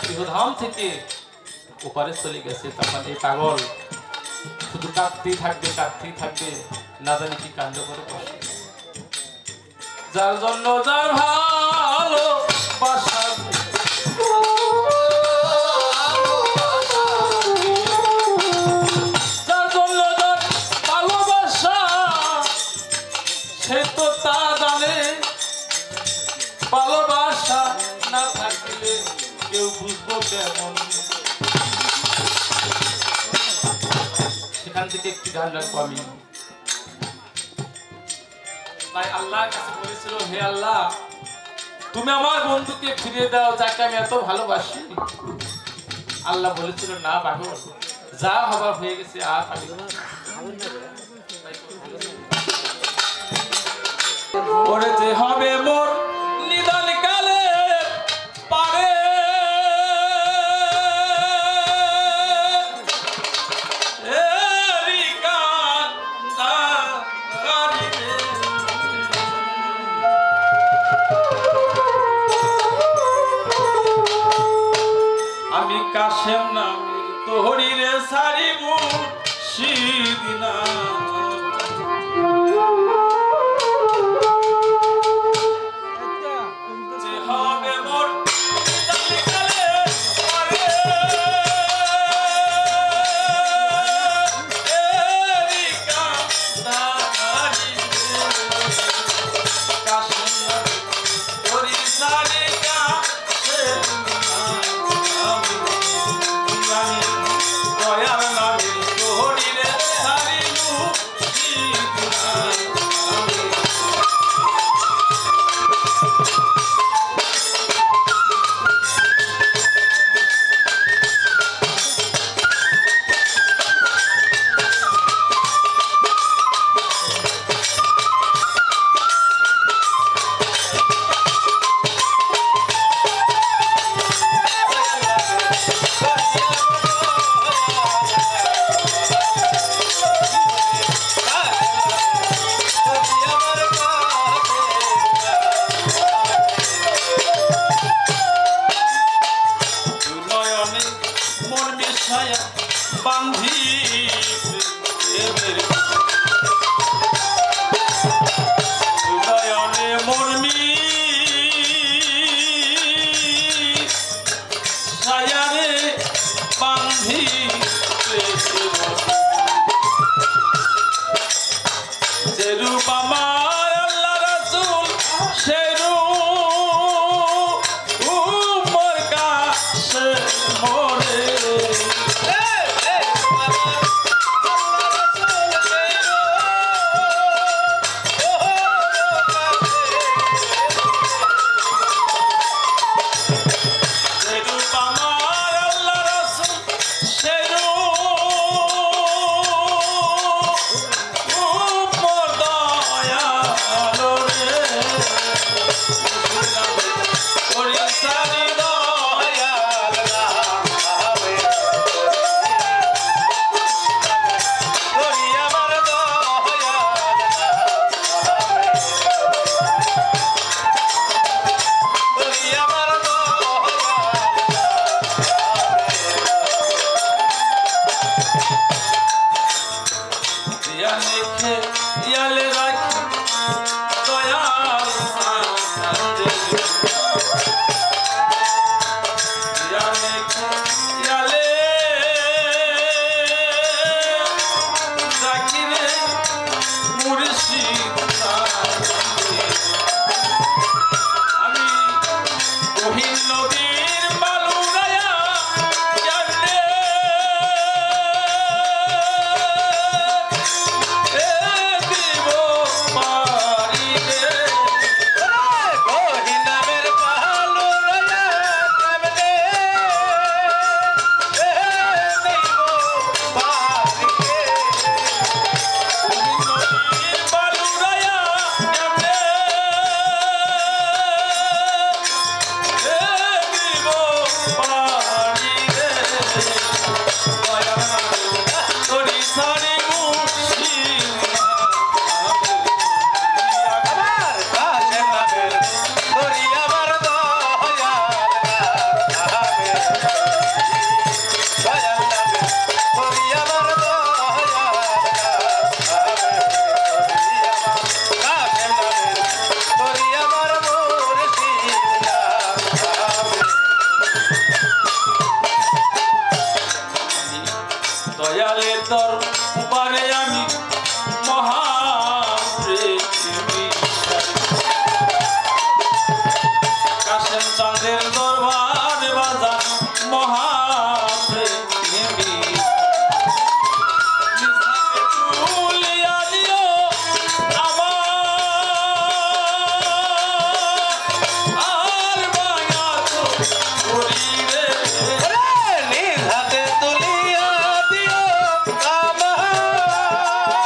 গৃহধাম থেকে ওপারে চলে গেছে, তখন এই পাগল শুধু কাঁদতেই থাকবে, না জানি কি কাণ্ড করে বসে। যার জন্য যার ভালো বাসা, যার জন্য যার ভালোবাসা, সে তো তা জানে। ভালোবাসা না থাকলে কেউ বুঝবো কেমন? সেখান থেকে একটি গান রাখবো আমি। তাই আল্লাহর কাছে বলেছিল, হে আল্লাহ, তুমি আমার বন্ধুকে ফিরিয়ে দাও যাকে আমি এত ভালোবাসি। আল্লাহ বলেছিল, না পাগল, যা হবার হয়ে গেছে, আর পাবি না। ওরে যে হবে মোর নিদান কালে পারে, আমি কাশেম নামের তো তোহরিরে সারিবু সিদিনা যে হবে মোর তালিকালে আরে এরিকা দাঁড়ি কাশিনা তোরি সারিকা সে দয়ার নামে তোহরিরে সারিবু সিদিনা বান্ধি নয়নে মর্মি ছায়ারে বান্ধি যে রূপ আমার আল্লাহ রাসূল সে রূপ মোর কাছে মোরে ইয়ালে রাখি দয়াল ইয়ালে রাখি রে মুর্শিদ আমি কহিল নদীর বালুরায়া জানে দয়ালে তোর পারে আমি মহাপ্রেমী কাশেম চাঁদের দরবার বাজার মহাপ্রেমী তুলিয়া দিও আমার আর বাঙা তো করিবে নিজ হাতে তুলিয়া দিও আমার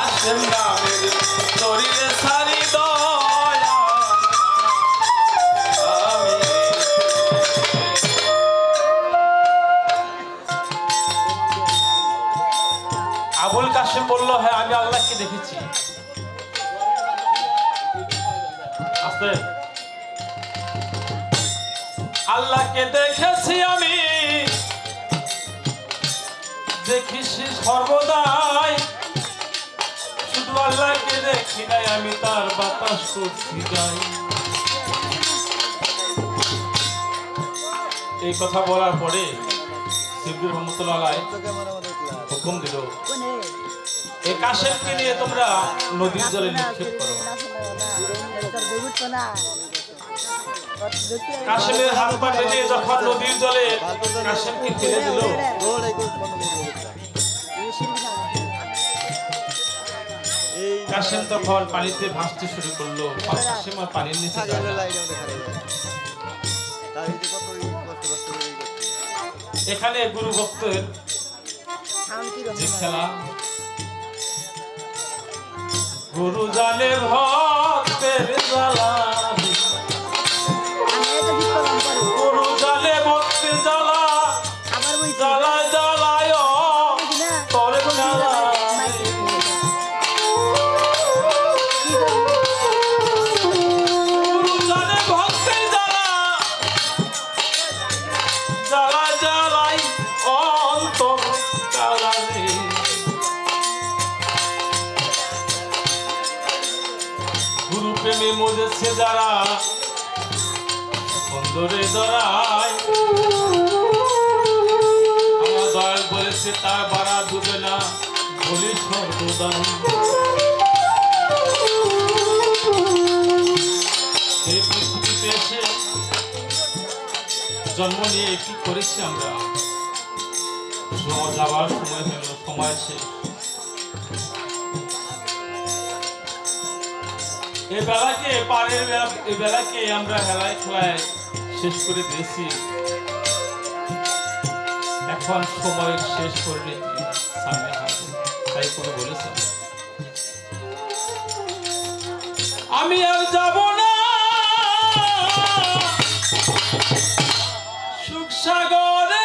কাশেম নামের শরীরে সারি দয়া আমি আবুল কাশেম বলল হ্যাঁ আমি আল্লাহকে দেখেছি আস্তে আল্লাহকে দেখেছি আমি দেখিছি সর্বদাই শুধু আল্লাহকে দেখি নাই আমি তার বাতাস করছি যাই এই কথা বলার পরে শিবগুরু রহমতুল্লাহ আলাইহি হুকুম দিল এই কাশেমকে নিয়ে তোমরা নদীর জলে নিক্ষেপ করো কাশেমের হাত পা বেঁধে যখন নদীর জলে কাশেমকে ফেলে দিল কাশেম তখন পানিতে ভাসতে শুরু করলো কাশেম আর পানির নিচে এখানে গুরু ভক্তের যে খেলা গুরু জানে ভক্তের জ্বালা গুরু জানে ভক্তের জ্বালা জ্বালা জ্বালায় তোর জ্বালা গুরু জানে ভক্তের জ্বালা জ্বালা জ্বালাই অন্তর জ্বালা রে গুরু প্রেমে মজেছে যারা বন্দরে দরায় আমার দয়াল বলেছে তার বাড়া ডুবে না বলি সর্বদান এই পৃথিবীতে এসে জন্ম নিয়ে কি করেছি আমরা যাওয়ার সময় হলো সময় শেষ এই বেলাকে পারের এই বেলাকে আমরা হেলায় খেলায় শেষ করে দিয়েছি এখন সময় শেষ করে সামনে হাতে তাই করে বলেছেন আমি আর যাব না সুখ সাগরে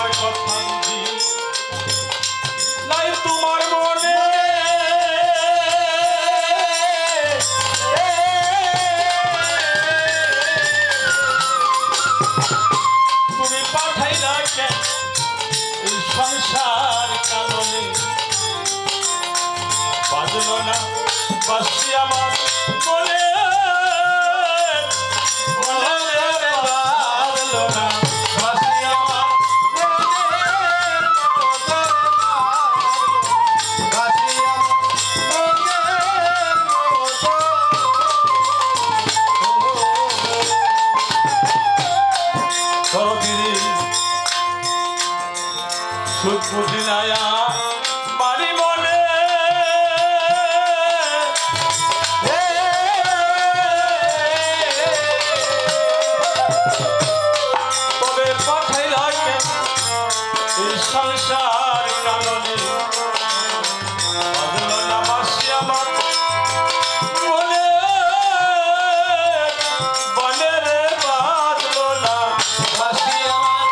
আমার কথা বুঝি নাই তোমার মনে তুমি পাঠাইলা কেন এই সংসার কাননে বাজলো না বাসি আমার মনে বাজলো না বাসি আমার সুখ বুঝি নায়া বাড়ি বলে তবে পাঠাই রাখে এই সংসার কারণে বাজলো না বাসি আমার মনে বলে রে বাজলো না বাসি আমার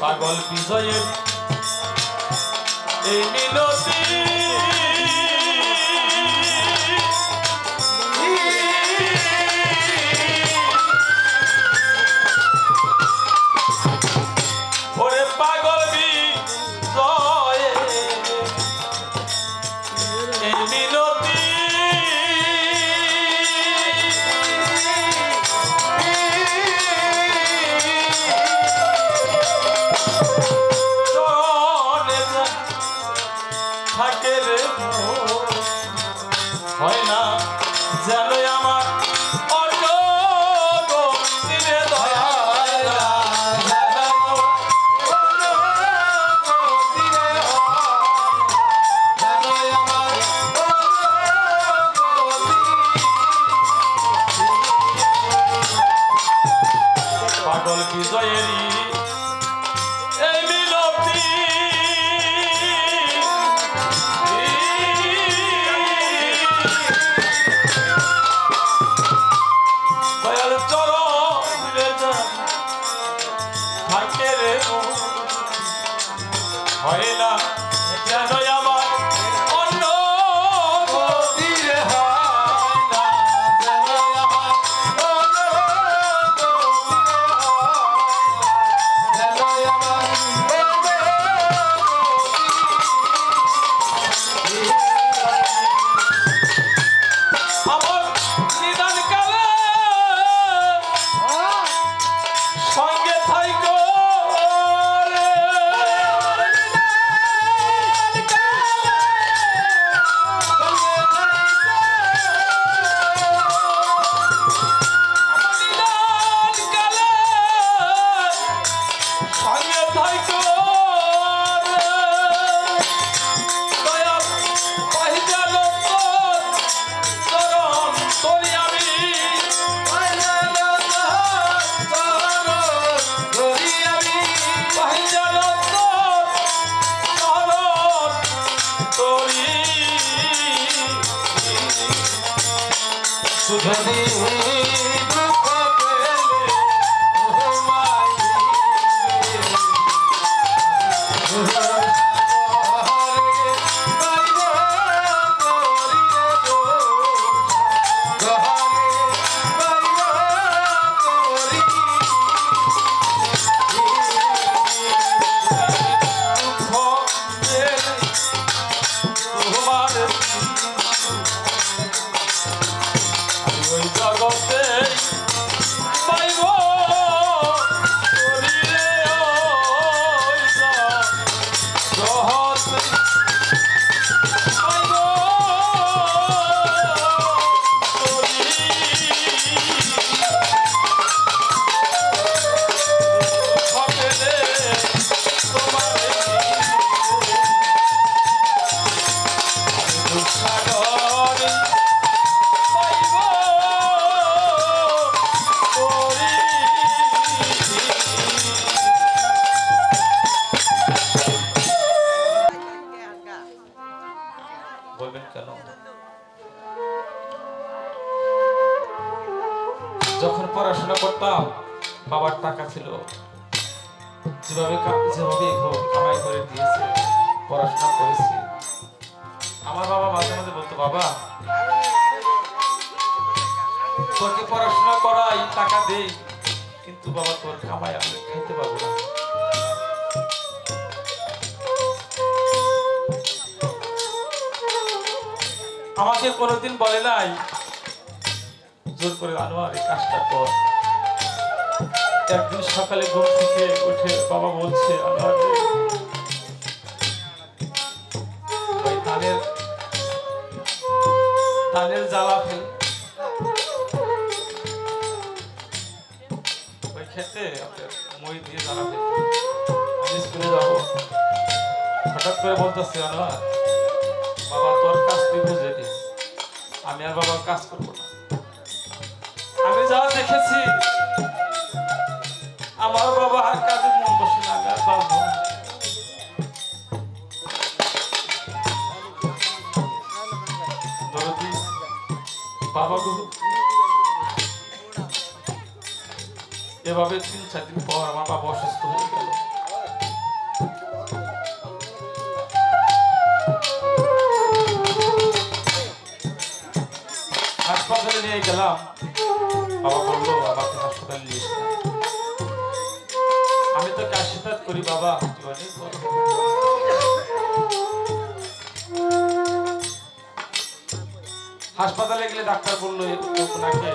পাগল বিজয়ের এই মিনতি ওরে পাগল বিজয়ের এই মিনতি থাকে রে হয় না যেন আমার অন্য গতিরে দয়া পাগল বিজয়েরই এই মিনতি থাকে রে হয় না যেন আমার অন্য গতিরে হয় না যেন আমার অন্য গতিরে হয় না আমার নিদান কালে সঙ্গে থাইকো সুধনি দুঃখ পেলে করতাম, বাবার টাকা ছিল, যেভাবে যেভাবে কামাই করে দিয়েছে, পড়াশোনা করেছি। আমার বাবা মাঝে মাঝে বলতো, বাবা তোকে পড়াশোনা করাই, টাকা দে, কিন্তু বাবা তোর কামাই আমি খাইতে পারবো না। আমাকে কোনোদিন বলে নাই জোর করে আনোয়ার এই কাজটা কর। একদিন সকালে ঘুম থেকে উঠে বাবা বলছে, আনোয়ার ওই ধানের জ্বালা ফেল, ওই খেতে মই দিয়ে জ্বালা ফেল, আমি স্কুলে যাবো। হঠাৎ করে বলতেছে, আনোয়ার বাবা তোর কাজ তুই বুঝে দি, আমি আর বাবার কাজ করবো না। আমি যা দেখেছি আমার বাবা আর কাজে মন বসে না, আমি আর পারবো না। বাবা গুরু এভাবে 3-4 দিন পর আমার বাবা অসুস্থ হয়ে গেল। হাসপাতালে নিয়ে গেলাম, বাবা বললো আমাকে হাসপাতালে নিয়ে এসে। আমি তো কাশিপাত করি, বাবা হাসপাতালে গেলে ডাক্তার বললো ওনাকে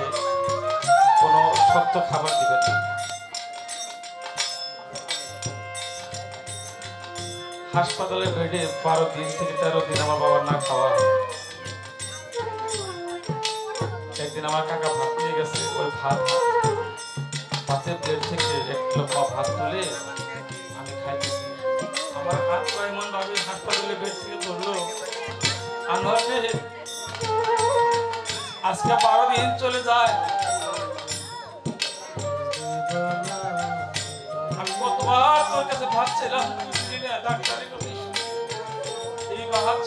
কোনো শক্ত খাবার দিবেন না। হাসপাতালে বেডে 12 দিন থেকে 13 দিন আমার বাবার না খাওয়া। একদিন আমার কাকা ভাত নিয়ে গেছে, ওই ভাতের প্লেট থেকে 1 কিলো ভাত তুলে আমি খাইতেছি। আমার হাত এমন ভাবে হাসপাতালে বেড থেকে ধরলো, আনোয়ার রে আজকে 12 দিন চলে যায়, আমি কতবার তোর কাছে ভাত ছিলাম, ডাক্তারের এই ভাত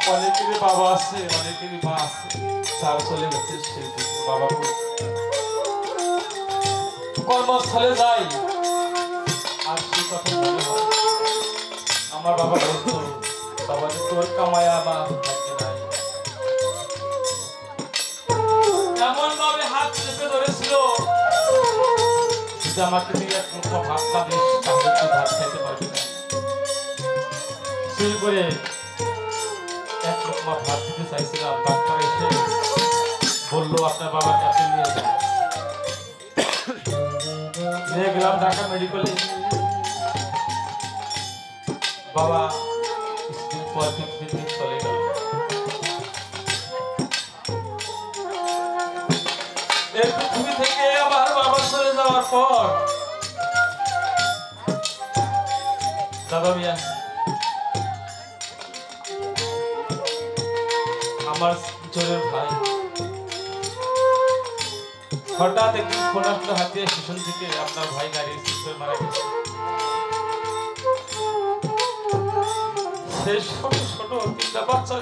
পরে বাবা আছে, অনেকেরই মা আছে, তারা চলে গেছে, বাবা কর্মস্থলে যাই আর সেই কথা মনে হয়। আমার বাবা বলতো, বাবা তোর কামায় আমার ভাগ্যে নাই। এমন ভাবে হাত চেপে ধরেছিল, যদি আমাকে দিয়ে 1 মুঠো ভাত না দিস তাহলে তুই ভাত খাইতে পারবি না। সেই করে 1 লোকমা ভাত দিতে চাইছিলাম, ডাক্তার এসে বললো আপনার বাবাকে আপনি নিয়ে যান। নিয়ে গেলাম ঢাকা মেডিকেলে। বাবা কিছুদিন পর 3 দিন চলে গেল। এই পৃথিবী থেকে আমার বাবা চলে যাওয়ার পর দাদা মিয়া আমার জোরের ভাই হঠাৎ একদিন ফোন আসলো হাতিয়া স্টেশন থেকে, আপনার ভাই গাড়ি অ্যাক্সিডেন্টে মারা গেছে। সেই ছোট ছোট 3টা বাচ্চা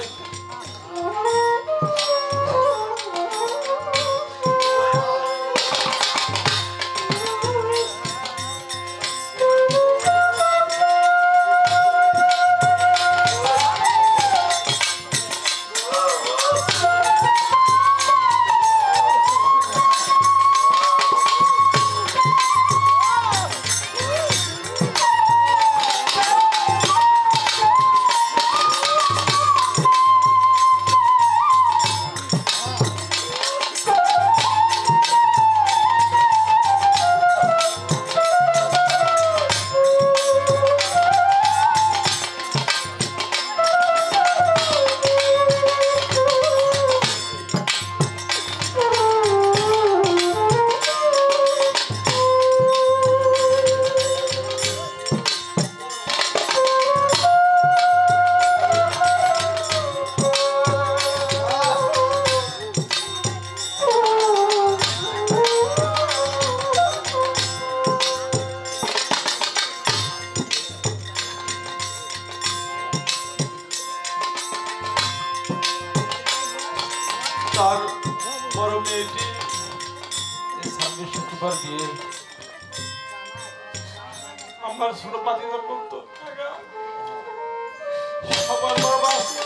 তার বড় মেয়েটি এই 26 শুক্রবার বিয়ে। আমার ছোট পাতিরা বলতো সবার বাবা আছে,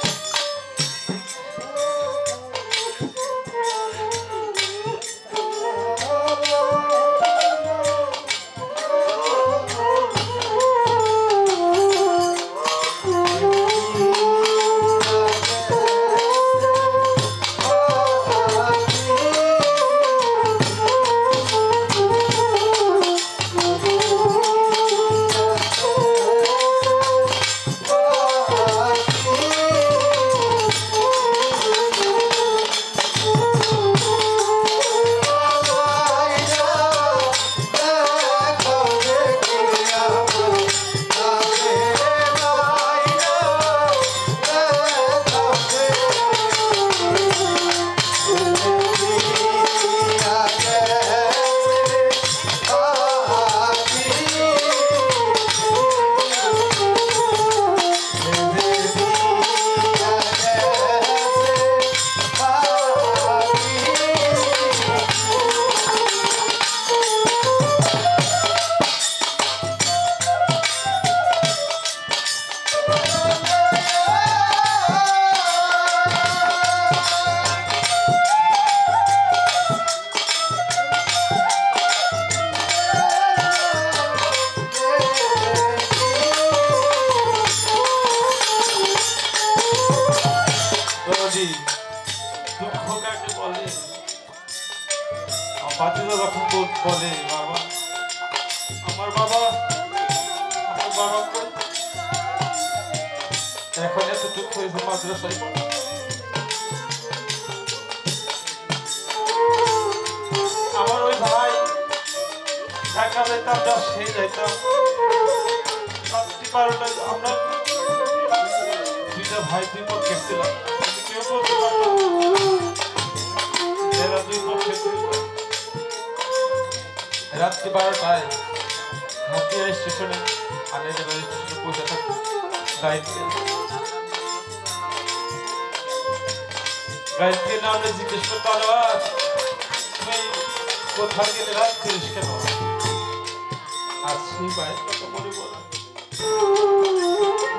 দুঃখ কাকে বলে? বাতিদা যখন বলে বাবা, আমার বাবা এখন এত দুঃখ হয়েছে মাদ্রাসায়। আমার ওই ভাই ঢাকা যাইতাম, যা সে যাইতাম রাত্রি 12টায়। আমরা দুইটা ভাই দুই পক্ষে ছিলাম, কেউ বলতে পারতো এরা দুই পক্ষে। রাত্রি 12টায় হাতিয়া স্টেশনে আনাইতে বাড়ি স্টেশনে পৌঁছে থাকতো গাড়িতে নামলে জিজ্ঞেস করতে আলোয়ার তুমি কোথায় গেলে রাত ফিরিস কেন? আর সেই বাইরের কথা মনে বল,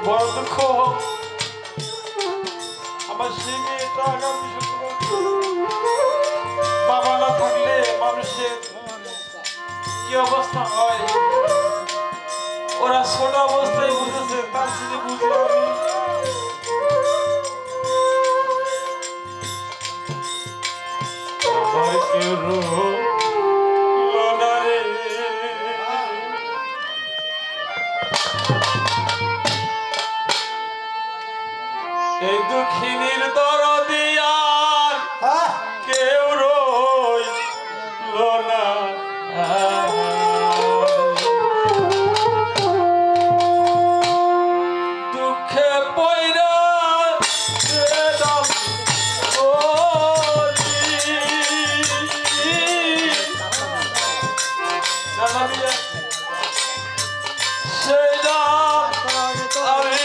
বড় দুঃখ আমার সেই মেয়েটা আগামী শুক্রবার। বাবা না থাকলে মানুষের কি অবস্থা হয় ওরা ছোট অবস্থায় বুঝেছে, তার সাথে বুঝে আমি এই দুঃখিনীর দরদি আর কেউ রইল না। দুঃখে পয়রা সেটা আমি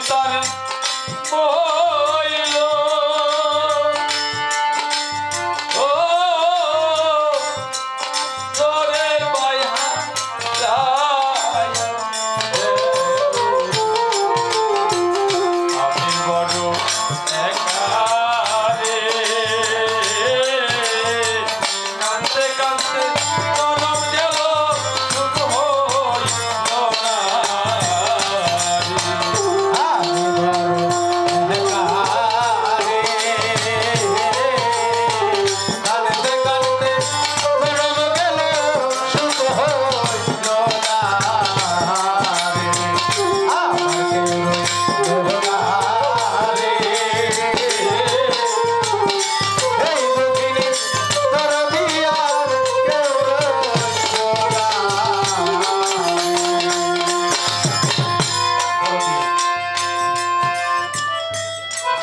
তার বইল ও তোরে মায়া যায় আমি বড় একা রে কাঁদতে কাঁদতে জনম গেল সুখ হইল না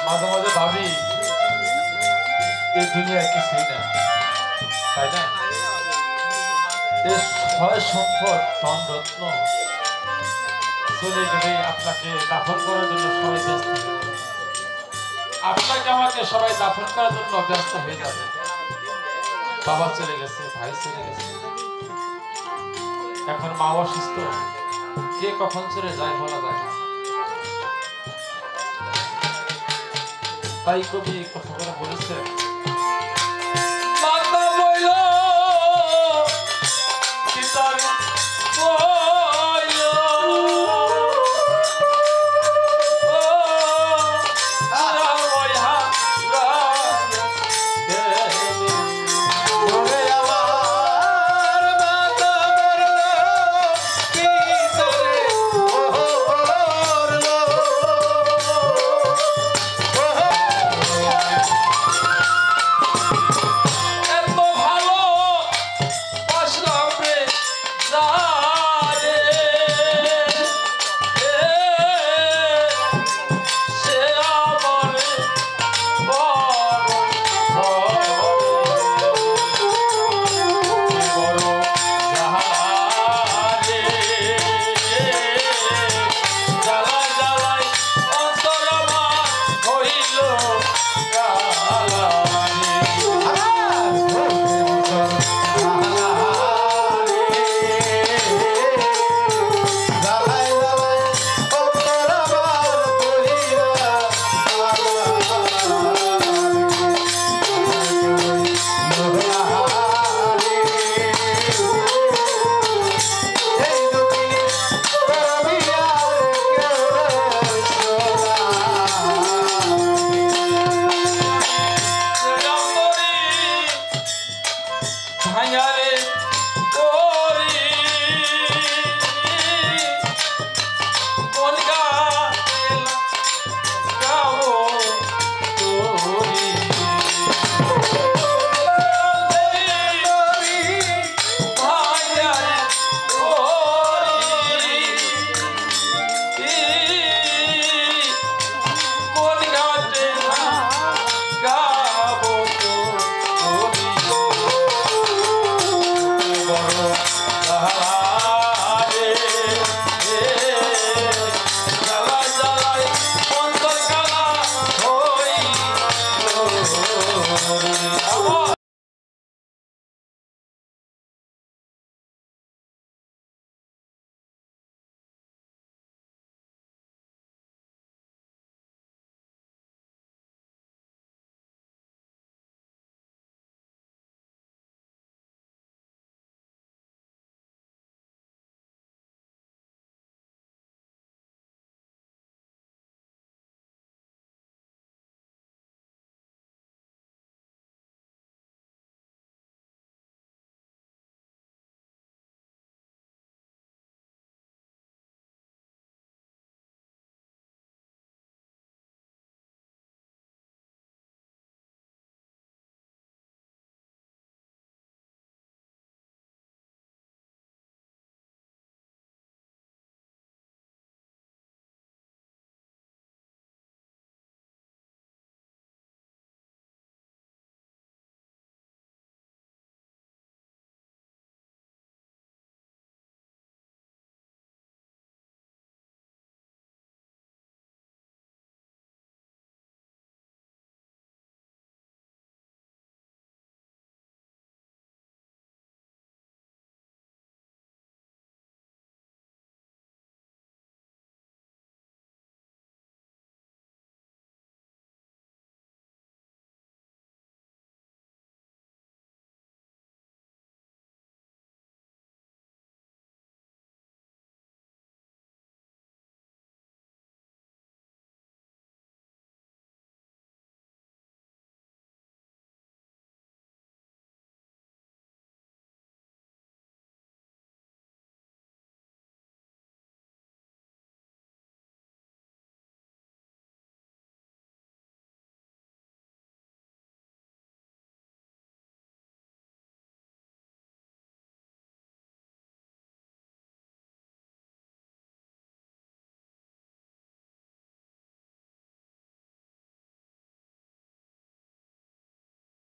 মাঝে মাঝে ভাবি এই দুনিয়ায় কিছুই না, তাই না? এই ছয় সম্পদ ধন রত্ন চলে গেলে আপনাকে দাফন করার জন্য সবাই ব্যস্ত হয়ে যাবে। আপনাকে আমাকে সবাই দাফন করার জন্য ব্যস্ত হয়ে যাবে। বাবা চলে গেছে, ভাই চলে গেছে, এখন মা অসুস্থ, কে কখন চলে যায় বলা যায় না। তাই কবি কথা করে বলেছে